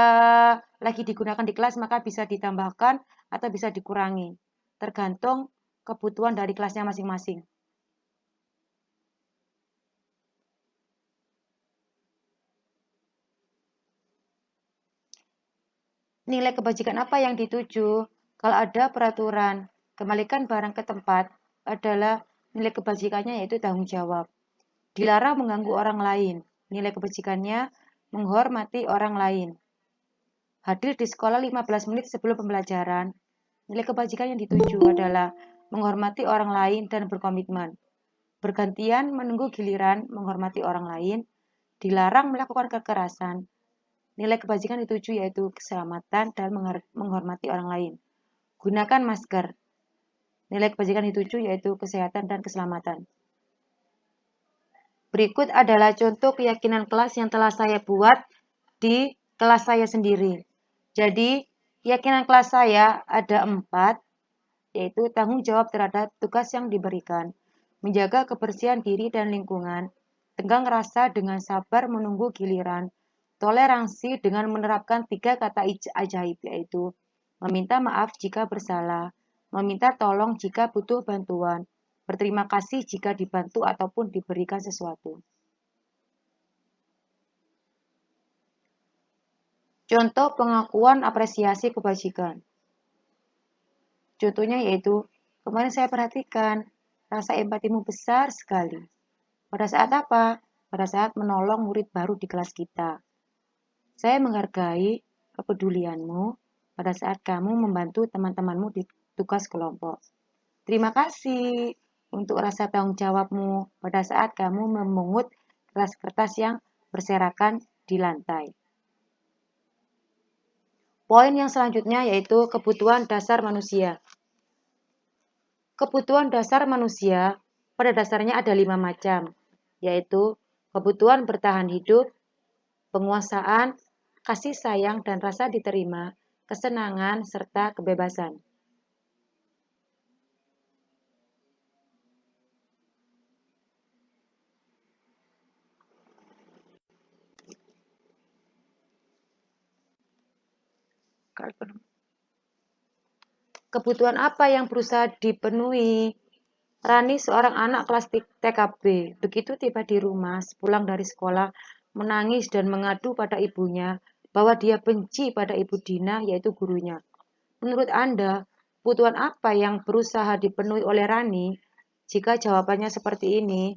lagi digunakan di kelas, maka bisa ditambahkan atau bisa dikurangi. Tergantung kebutuhan dari kelasnya masing-masing. Nilai kebajikan apa yang dituju? Kalau ada peraturan, kembalikan barang ke tempat adalah nilai kebajikannya yaitu tanggung jawab. Dilarang mengganggu orang lain. Nilai kebajikannya menghormati orang lain. Hadir di sekolah 15 menit sebelum pembelajaran. Nilai kebajikan yang dituju adalah menghormati orang lain dan berkomitmen. Bergantian menunggu giliran menghormati orang lain. Dilarang melakukan kekerasan. Nilai kebajikan dituju yaitu keselamatan dan menghormati orang lain. Gunakan masker. Nilai kebajikan dituju yaitu kesehatan dan keselamatan. Berikut adalah contoh keyakinan kelas yang telah saya buat di kelas saya sendiri. Jadi, keyakinan kelas saya ada 4, yaitu tanggung jawab terhadap tugas yang diberikan, menjaga kebersihan diri dan lingkungan, tenggang rasa dengan sabar menunggu giliran, toleransi dengan menerapkan 3 kata ajaib, yaitu meminta maaf jika bersalah, meminta tolong jika butuh bantuan, berterima kasih jika dibantu ataupun diberikan sesuatu. Contoh pengakuan apresiasi kebajikan. Contohnya yaitu, kemarin saya perhatikan, rasa empatimu besar sekali. Pada saat apa? Pada saat menolong murid baru di kelas kita. Saya menghargai kepedulianmu pada saat kamu membantu teman-temanmu di tugas kelompok. Terima kasih untuk rasa tanggung jawabmu pada saat kamu memungut kertas-kertas yang berserakan di lantai. Poin yang selanjutnya yaitu kebutuhan dasar manusia. Kebutuhan dasar manusia pada dasarnya ada 5 macam, yaitu kebutuhan bertahan hidup, penguasaan, kasih sayang dan rasa diterima, kesenangan, serta kebebasan. Kebutuhan apa yang berusaha dipenuhi? Rani, seorang anak kelas TKB, begitu tiba di rumah sepulang dari sekolah, menangis dan mengadu pada ibunya bahwa dia benci pada Ibu Dina, yaitu gurunya. Menurut Anda, kebutuhan apa yang berusaha dipenuhi oleh Rani? Jika jawabannya seperti ini,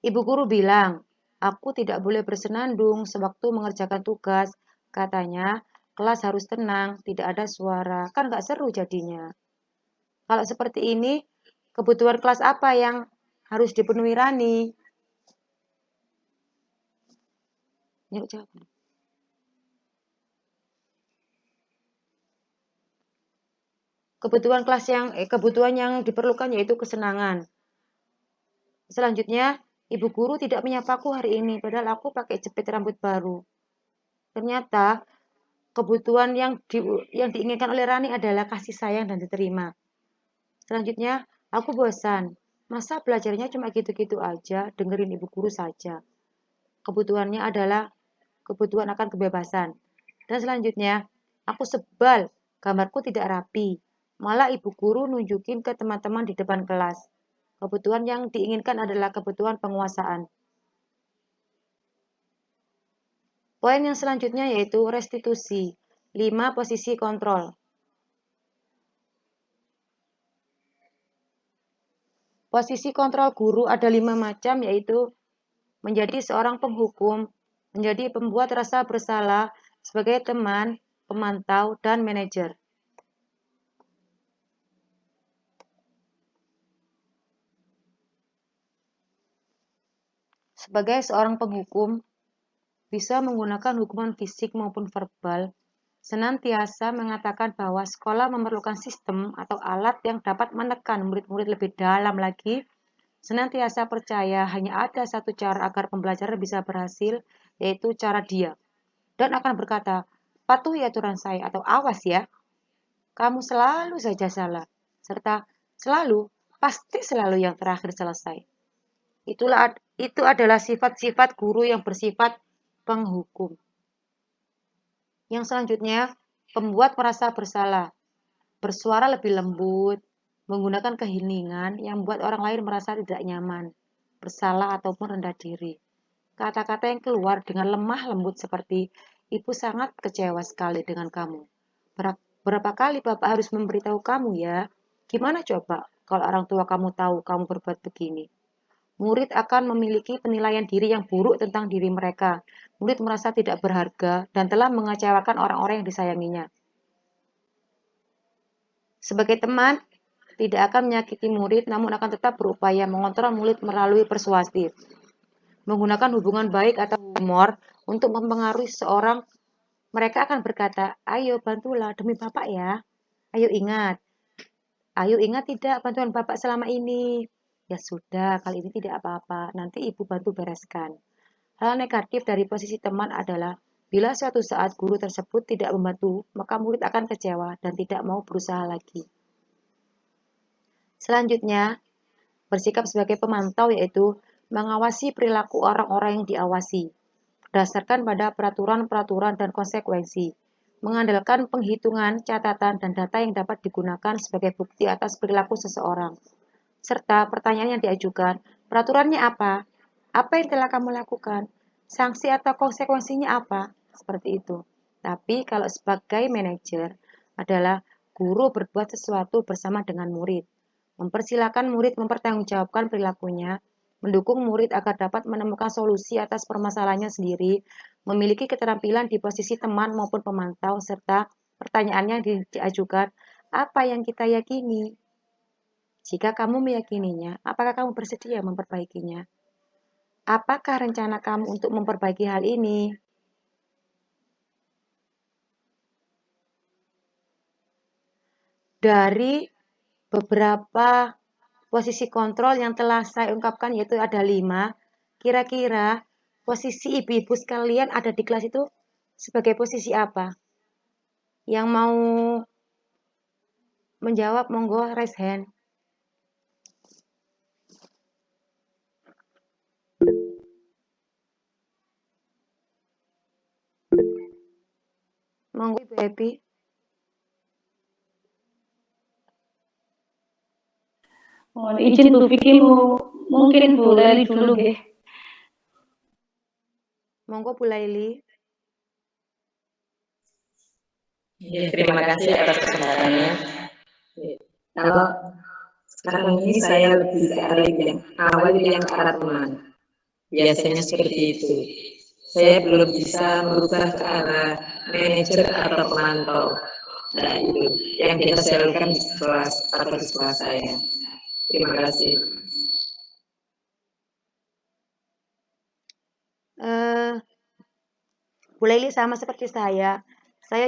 Ibu guru bilang, aku tidak boleh bersenandung sewaktu mengerjakan tugas. Katanya, kelas harus tenang, tidak ada suara. Kan gak seru jadinya. Kalau seperti ini, kebutuhan kelas apa yang harus dipenuhi Rani? Yuk jawab. Kebutuhan yang diperlukan yaitu kesenangan. Selanjutnya, ibu guru tidak menyapaku hari ini, padahal aku pakai jepit rambut baru. Ternyata, kebutuhan yang diinginkan oleh Rani adalah kasih sayang dan diterima. Selanjutnya, aku bosan. Masa belajarnya cuma gitu-gitu aja, dengerin ibu guru saja. Kebutuhannya adalah kebutuhan akan kebebasan. Dan selanjutnya, aku sebal, gambarku tidak rapi. Malah ibu guru nunjukin ke teman-teman di depan kelas. Kebutuhan yang diinginkan adalah kebutuhan penguasaan. Poin yang selanjutnya yaitu restitusi. 5 posisi kontrol. Posisi kontrol guru ada 5 macam, yaitu menjadi seorang penghukum, menjadi pembuat rasa bersalah, sebagai teman, pemantau, dan manajer. Sebagai seorang penghukum, bisa menggunakan hukuman fisik maupun verbal, senantiasa mengatakan bahwa sekolah memerlukan sistem atau alat yang dapat menekan murid-murid lebih dalam lagi, senantiasa percaya hanya ada satu cara agar pembelajaran bisa berhasil, yaitu cara dia. Dan akan berkata, patuhi aturan saya atau awas ya, kamu selalu saja salah, serta selalu, pasti selalu yang terakhir selesai. Itu adalah sifat-sifat guru yang bersifat penghukum. Yang selanjutnya, pembuat merasa bersalah, bersuara lebih lembut, menggunakan keheningan yang membuat orang lain merasa tidak nyaman, bersalah ataupun rendah diri. Kata-kata yang keluar dengan lemah lembut seperti, ibu sangat kecewa sekali dengan kamu. Berapa kali Bapak harus memberitahu kamu ya? Gimana coba kalau orang tua kamu tahu kamu berbuat begini? Murid akan memiliki penilaian diri yang buruk tentang diri mereka. Murid merasa tidak berharga dan telah mengecewakan orang-orang yang disayanginya. Sebagai teman, tidak akan menyakiti murid, namun akan tetap berupaya mengontrol murid melalui persuasif. Menggunakan hubungan baik atau humor untuk mempengaruhi seseorang, mereka akan berkata, ayo bantulah demi Bapak ya. Ayo ingat tidak bantuan Bapak selama ini. Ya sudah, kali ini tidak apa-apa, nanti ibu bantu bereskan. Hal negatif dari posisi teman adalah, bila suatu saat guru tersebut tidak membantu, maka murid akan kecewa dan tidak mau berusaha lagi. Selanjutnya, bersikap sebagai pemantau yaitu mengawasi perilaku orang-orang yang diawasi, berdasarkan pada peraturan-peraturan dan konsekuensi, mengandalkan penghitungan, catatan, dan data yang dapat digunakan sebagai bukti atas perilaku seseorang. Serta pertanyaan yang diajukan, peraturannya apa? Apa yang telah kamu lakukan? Sanksi atau konsekuensinya apa? seperti itu. Tapi kalau sebagai manajer adalah guru berbuat sesuatu bersama dengan murid, mempersilahkan murid mempertanggungjawabkan perilakunya, mendukung murid agar dapat menemukan solusi atas permasalahannya sendiri, memiliki keterampilan di posisi teman maupun pemantau, serta pertanyaannya diajukan, apa yang kita yakini? Jika kamu meyakininya, apakah kamu bersedia memperbaikinya? Apakah rencana kamu untuk memperbaiki hal ini? Dari beberapa posisi kontrol yang telah saya ungkapkan, yaitu ada 5, kira-kira posisi ibu-ibu sekalian ada di kelas itu sebagai posisi apa? Yang mau menjawab, monggo raise hand. Monggo Ibu Happy. Mohon izin Bu Vicky, mungkin Bu Leli dulu nggih. Monggo Bu Laili. Ya, terima kasih atas kesempatannya. Kalau sekarang ini saya lebih ke arah yang awal yang ke arah teman. Biasanya seperti itu. Saya belum bisa merubah ke arah manajer atau pemantau. Nah, itu yang kita lakukan di kelas atau di sekolah saya. Terima kasih. Bu Laili sama seperti saya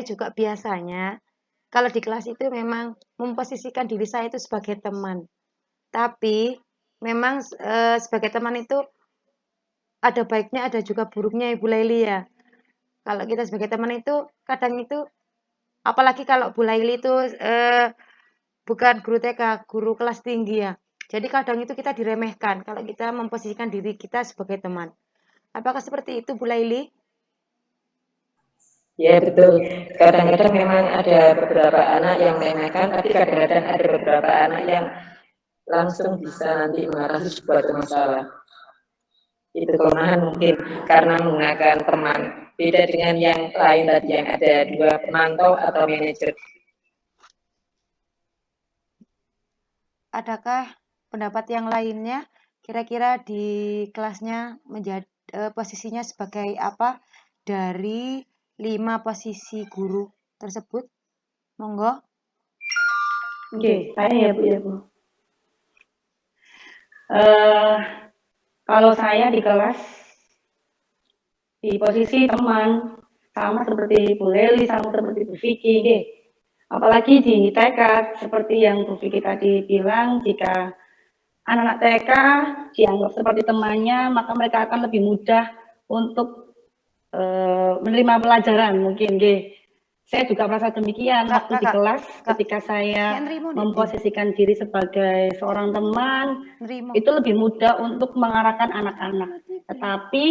juga biasanya kalau di kelas itu memang memposisikan diri saya itu sebagai teman. Tapi memang sebagai teman itu ada baiknya, ada juga buruknya Ibu Laili ya. Kalau kita sebagai teman itu kadang itu, apalagi kalau Bu Laili itu bukan guru TK, guru kelas tinggi ya. Jadi kadang itu kita diremehkan kalau kita memposisikan diri kita sebagai teman. Apakah seperti itu Bu Laili? Ya betul, kadang-kadang memang ada beberapa anak yang meremehkan, tapi kadang-kadang ada beberapa anak yang langsung bisa nanti mengatasi sebuah masalah. Itu kelemahan mungkin karena menggunakan teman, beda dengan yang lain tadi yang ada 2 pemantau atau manajer. Adakah pendapat yang lainnya? Kira-kira di kelasnya menjadi posisinya sebagai apa dari 5 posisi guru tersebut? Monggo. Oke, saya ya Bu ya Bu. Kalau saya di kelas di posisi teman sama seperti Bu Leli, sama seperti Bu Vicky, deh. Apalagi di TK seperti yang Bu Vicky tadi bilang, jika anak-anak TK dianggap seperti temannya, maka mereka akan lebih mudah untuk menerima pelajaran mungkin, deh. Saya juga merasa demikian waktu di kelas ketika saya memposisikan diri sebagai seorang teman, itu lebih mudah untuk mengarahkan anak-anak. Tetapi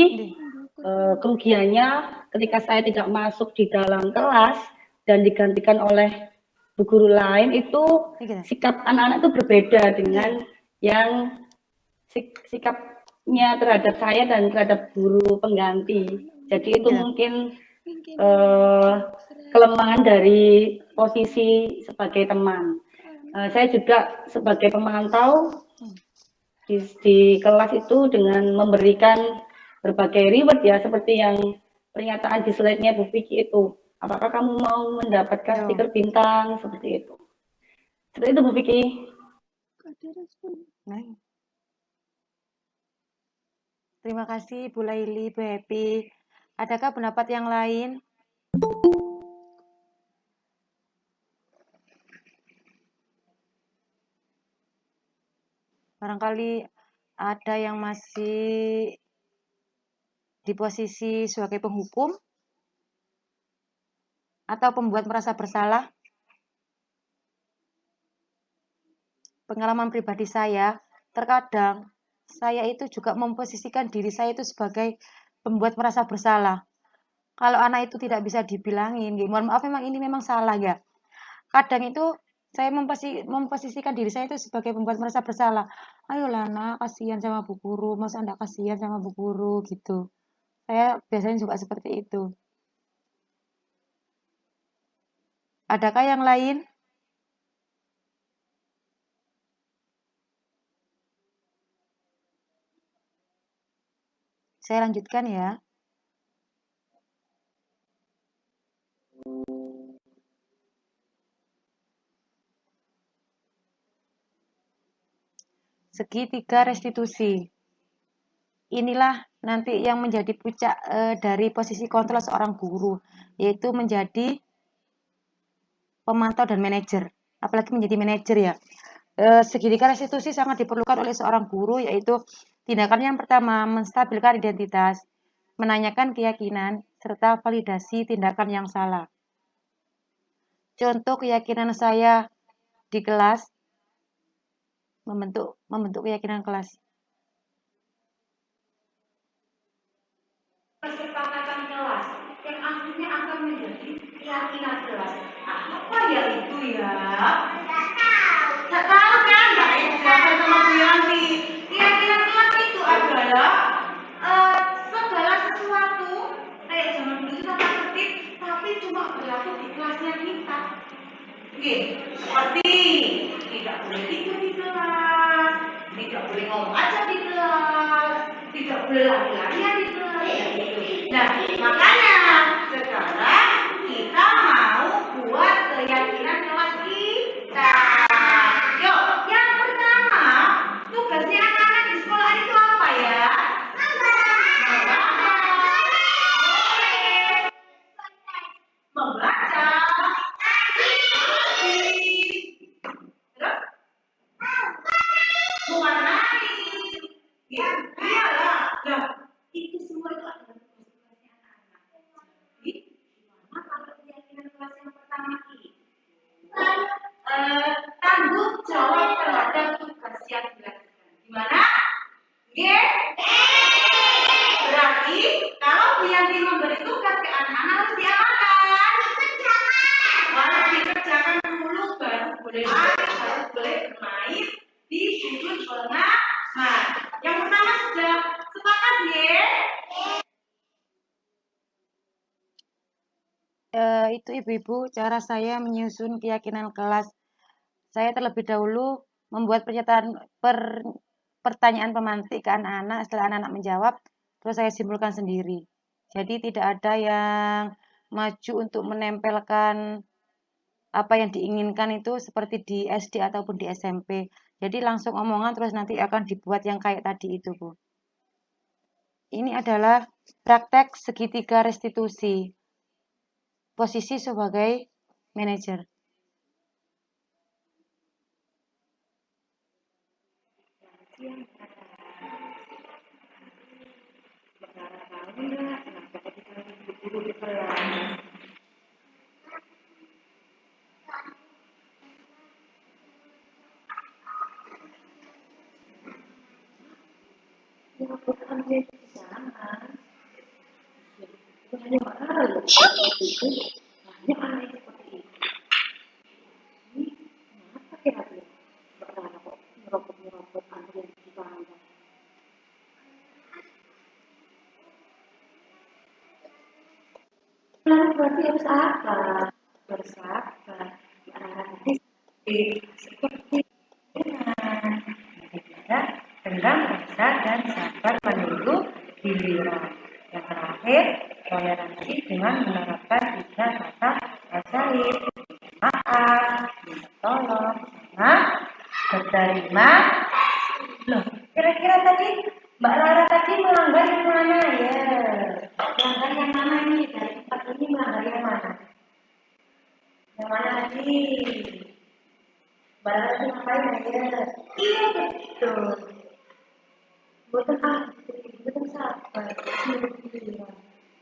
kerugiannya ketika saya tidak masuk di dalam kelas dan digantikan oleh bu guru lain, itu sikap anak-anak itu berbeda dengan yang sikapnya terhadap saya dan terhadap guru pengganti. Jadi itu mungkin kelemahan dari posisi sebagai teman. Saya juga sebagai pemantau di kelas itu dengan memberikan berbagai reward ya, seperti yang pernyataan di slide-nya Bu Vicky itu. Apakah kamu mau mendapatkan stiker bintang seperti itu? Seperti itu Bu Vicky. Terima kasih Bu Laili, Bu Happy. Adakah pendapat yang lain? Barangkali ada yang masih di posisi sebagai penghukum atau pembuat merasa bersalah. Pengalaman pribadi saya, terkadang saya itu juga memposisikan diri saya itu sebagai pembuat merasa bersalah. Kalau anak itu tidak bisa dibilangin, mohon maaf memang ini memang salah ya. Kadang itu saya memposisikan diri saya itu sebagai pembuat merasa bersalah. Ayolah nak, kasihan sama bu guru, masa anda kasihan sama bu guru gitu. Saya biasanya juga seperti itu. Adakah yang lain? Saya lanjutkan ya. Segitiga restitusi. Inilah nanti yang menjadi puncak dari posisi kontrol seorang guru, yaitu menjadi pemantau dan manajer, apalagi menjadi manajer ya. Segitiga restitusi sangat diperlukan oleh seorang guru, yaitu tindakan yang pertama menstabilkan identitas, menanyakan keyakinan, serta validasi tindakan yang salah. Contoh keyakinan saya di kelas, membentuk keyakinan kelas. Kesepakatan kelas yang akhirnya akan menjadi keyakinan kelas. Apa ya itu ya? Nggak tahu kan? Nggak dijawab sama Bu Yanti. Keyakinan kelas itu adalah segala sesuatu kayak zaman dulu tata tertib, tapi cuma berlaku di kelasnya kita. Oke, seperti tidak boleh tidur di kelas, tidak boleh ngomong aja di kelas, tidak boleh lari-larian di kelas. Nah, makanya sekarang kita mau buat keyakinan kelas kita. Yuk, yang pertama, tugasnya anak-anak di sekolah itu apa ya? Membaca. Terus? Mewarnai. Ya, iyalah. Nah, itu semua itu adalah tugasnya anak-anak. Jadi, gimana kalau keyakinan kelas yang pertama ini? Tanggung jawab terhadap tugas yang dilakukan. Gimana? Oke? Berarti kalau Bu Yanti memberi tugas ke anak-anak harus diapakan? Harus dikerjakan dulu, baru boleh lari, baru boleh bermain di sudut pengaman. Yang pertama sudah sepakat ya? Itu ibu-ibu cara saya menyusun keyakinan kelas. Saya terlebih dahulu membuat pertanyaan pemantik ke anak-anak. Setelah anak-anak menjawab, terus saya simpulkan sendiri. Jadi tidak ada yang maju untuk menempelkan apa yang diinginkan itu seperti di SD ataupun di SMP. Jadi langsung omongan terus nanti akan dibuat yang kayak tadi itu, Bu. Ini adalah praktek segitiga restitusi. Posisi sebagai manajer. Berarti harus apa? Bersabar. Seperti dengan rasa dan sabar menunggu giliran. Yang terakhir, toleransi dengan menerapkan 3 kata ajaib: maaf, minta tolong, sama berterima. Loh, kira-kira tadi Mbak Lara tadi melanggar yang mana ya? Melanggar yang mana ini? Dari 4 ini melanggar yang mana? Yang mana lagi? Mbak Lara tadi ngapain aja? Iya betul. Bukan bukan sabar.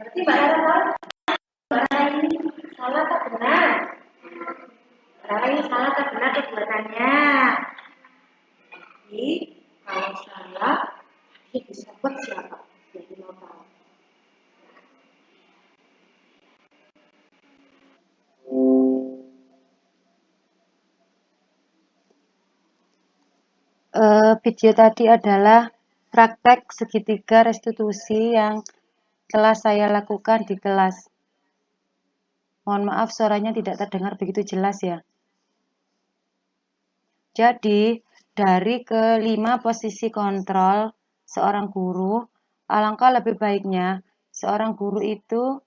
Berarti Mbak Lara tahu Mbak Lara ini salah tak benar? Mbak Lara ini salah tak benar perbuatannya? Jadi kalau salah, dia bisa buat siapa? Jadi mau tahu. Video tadi adalah praktek segitiga restitusi yang telah saya lakukan di kelas. Mohon maaf suaranya tidak terdengar begitu jelas ya. Jadi, dari kelima posisi kontrol seorang guru, alangkah lebih baiknya seorang guru itu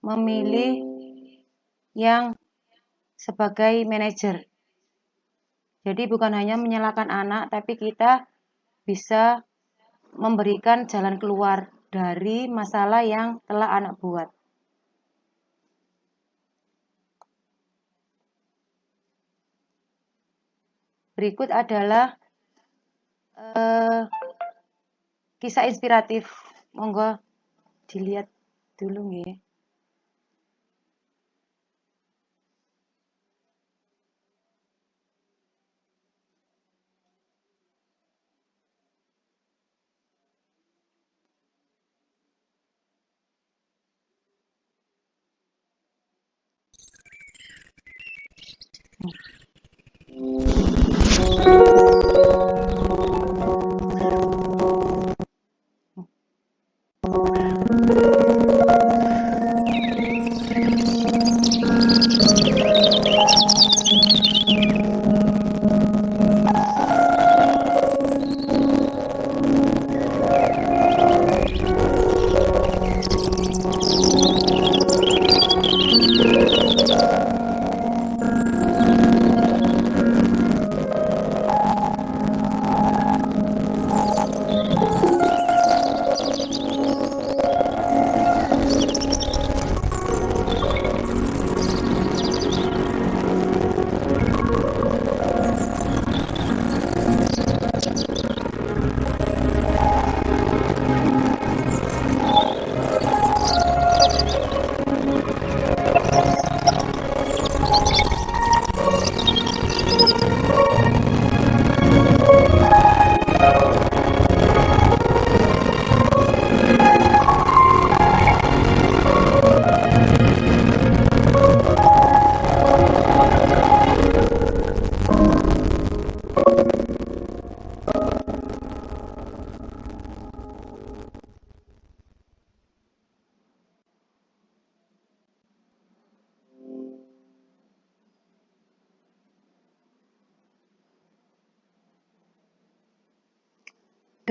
memilih yang sebagai manajer. Jadi bukan hanya menyalahkan anak, tapi kita bisa memberikan jalan keluar dari masalah yang telah anak buat. Berikut adalah kisah inspiratif. Monggo dilihat dulu nggih.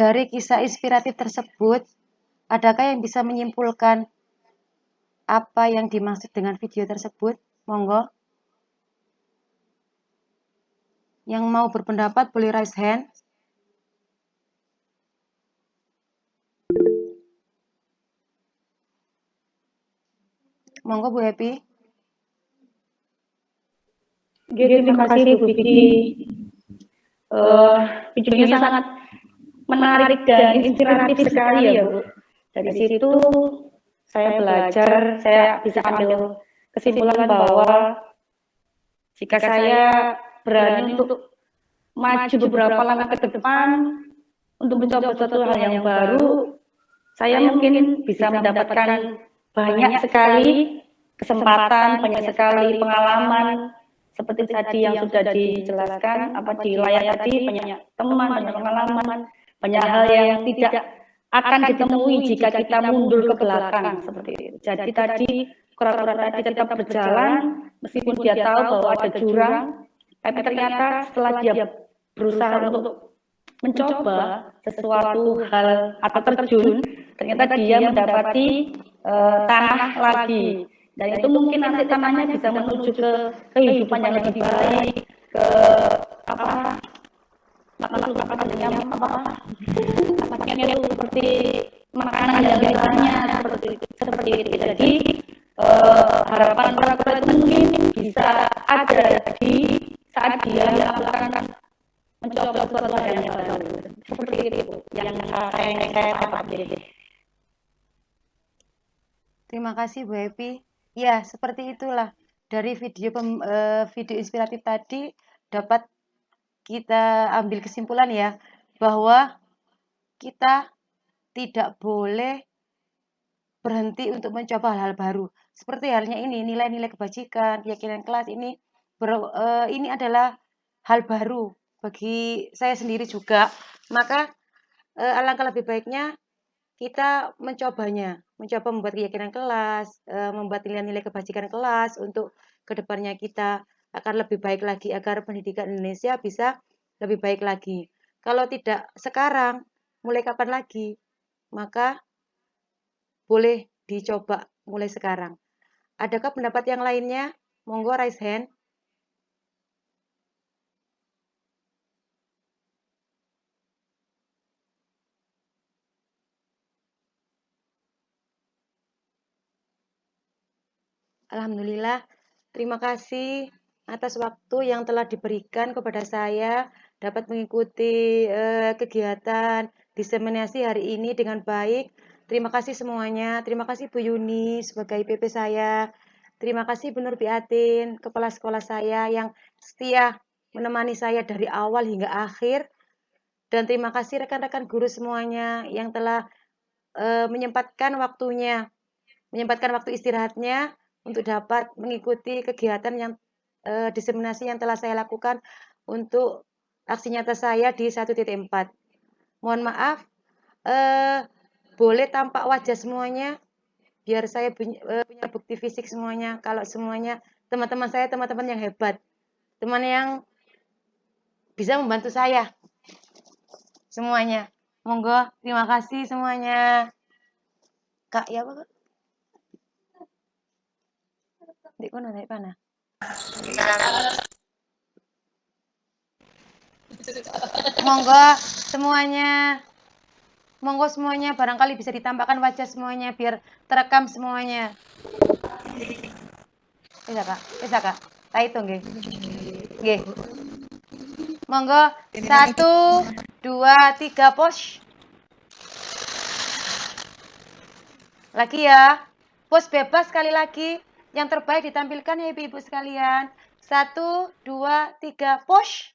Dari kisah inspiratif tersebut, adakah yang bisa menyimpulkan apa yang dimaksud dengan video tersebut? Monggo. Yang mau berpendapat boleh raise hand. Monggo Bu Happy. Terima kasih Bu Vicky. Videonya sangat menarik dan inspiratif sekali ya Bu. Dari situ saya belajar, saya bisa ambil kesimpulan bahwa jika saya berani untuk maju beberapa langkah ke depan untuk mencoba suatu hal yang baru, saya mungkin bisa mendapatkan banyak sekali kesempatan, banyak sekali pengalaman, seperti tadi yang sudah dijelaskan di layar tadi, banyak teman, banyak pengalaman, banyak hal yang tidak akan ditemui jika kita mundur ke belakang seperti itu. Jadi tadi kura-kura tadi tetap berjalan meskipun dia tahu bahwa ada jurang, tapi ternyata setelah dia berusaha untuk mencoba sesuatu hal atau terjun, ternyata dia mendapati tanah lagi. Dan itu mungkin nanti tanahnya bisa menuju ke kehidupan yang lebih baik, ke maksudnya itu seperti makanan yang biasanya seperti itu. Jadi harapan kura-kura itu mungkin bisa ada di saat dia melakukan mencoba sesuatu yang baru. Seperti itu yang saya dapat. Terima kasih Bu Happy. Ya, seperti itulah. Dari video inspiratif tadi dapat kita ambil kesimpulan ya, bahwa kita tidak boleh berhenti untuk mencoba hal-hal baru. Seperti halnya ini, nilai-nilai kebajikan, keyakinan kelas ini adalah hal baru bagi saya sendiri juga. Maka alangkah lebih baiknya kita mencoba membuat keyakinan kelas, membuat nilai-nilai kebajikan kelas untuk kedepannya kita akan lebih baik lagi agar pendidikan Indonesia bisa lebih baik lagi. Kalau tidak sekarang, mulai kapan lagi? Maka boleh dicoba mulai sekarang. Adakah pendapat yang lainnya? Monggo raise hand. Alhamdulillah, terima kasih atas waktu yang telah diberikan kepada saya dapat mengikuti kegiatan diseminasi hari ini dengan baik. Terima kasih semuanya. Terima kasih Bu Yuni sebagai PP saya. Terima kasih Bu Nurbiatin, kepala sekolah saya yang setia menemani saya dari awal hingga akhir. Dan terima kasih rekan-rekan guru semuanya yang telah menyempatkan waktu istirahatnya untuk dapat mengikuti kegiatan yang diseminasi yang telah saya lakukan untuk aksi nyata saya di 1.4. Mohon maaf, boleh tampak wajah semuanya, biar saya punya bukti fisik semuanya. Kalau semuanya teman-teman saya teman-teman yang hebat, teman yang bisa membantu saya semuanya. Monggo, terima kasih semuanya. Kak, ya Pak? Di kono naik mana? Monggo semuanya barangkali bisa ditampakkan wajah semuanya biar terekam semuanya. Bisa Kak. Tak hitung nggih. Nggih. Monggo 1 2 3 push. Lagi ya. Push bebas sekali lagi. Yang terbaik ditampilkan ya Ibu-ibu sekalian. 1 2 3 push.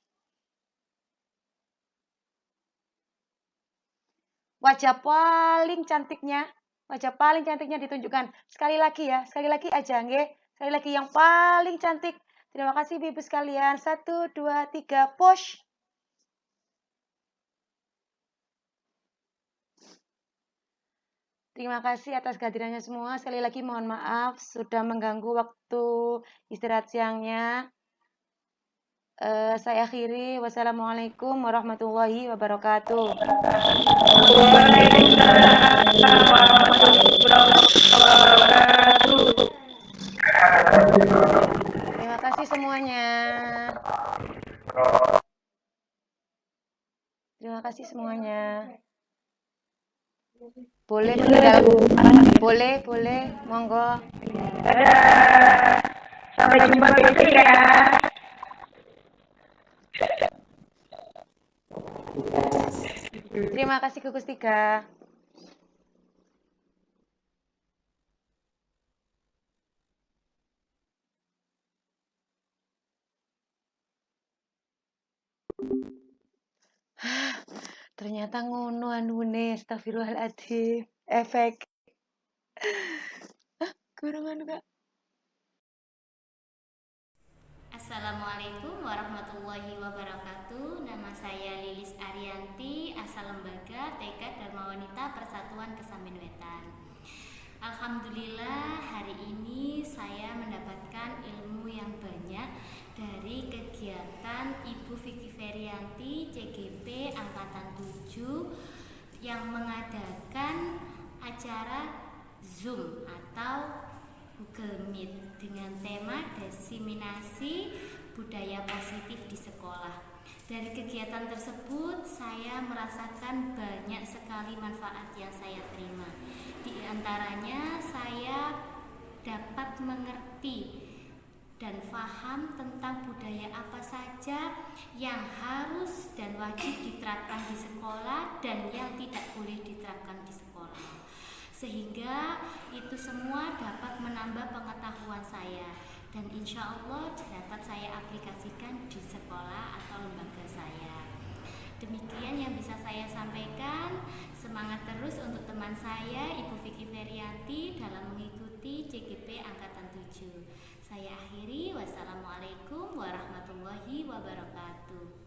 Wajah paling cantiknya ditunjukkan. Sekali lagi ya, sekali lagi aja nggih. Sekali lagi yang paling cantik. Terima kasih Ibu sekalian. 1 2 3 push. Terima kasih atas kehadirannya semua. Sekali lagi mohon maaf sudah mengganggu waktu istirahat siangnya. Saya akhiri. Wassalamualaikum warahmatullahi wabarakatuh. Terima kasih semuanya. Terima kasih semuanya. Boleh boleh, monggo. Sampai jumpa besok ya. Terima kasih Gugus Tiga. Ternyata ngono anune, astagfirullahaladzim. Efek. Kurang anu Kak. Assalamualaikum warahmatullahi wabarakatuh. Nama saya Lilis Arianti, asal lembaga TK Dharma Wanita Persatuan Kesambi Wetan. Alhamdulillah hari ini saya mendapatkan ilmu yang banyak dari kegiatan Ibu Vicky Ferianti CGP Angkatan 7 yang mengadakan acara Zoom atau Google Meet dengan tema diseminasi budaya positif di sekolah. Dari kegiatan tersebut saya merasakan banyak sekali manfaat yang saya terima. Di antaranya saya dapat mengerti dan paham tentang budaya apa saja yang harus dan wajib diterapkan di sekolah dan yang tidak boleh diterapkan di sekolah. Sehingga itu semua dapat menambah pengetahuan saya dan insya Allah dapat saya aplikasikan di sekolah atau lembaga saya. Demikian yang bisa saya sampaikan. Semangat terus untuk teman saya Ibu Vicky Ferianti dalam mengikuti CGP Angkatan 7. Saya akhiri. Wassalamualaikum warahmatullahi wabarakatuh.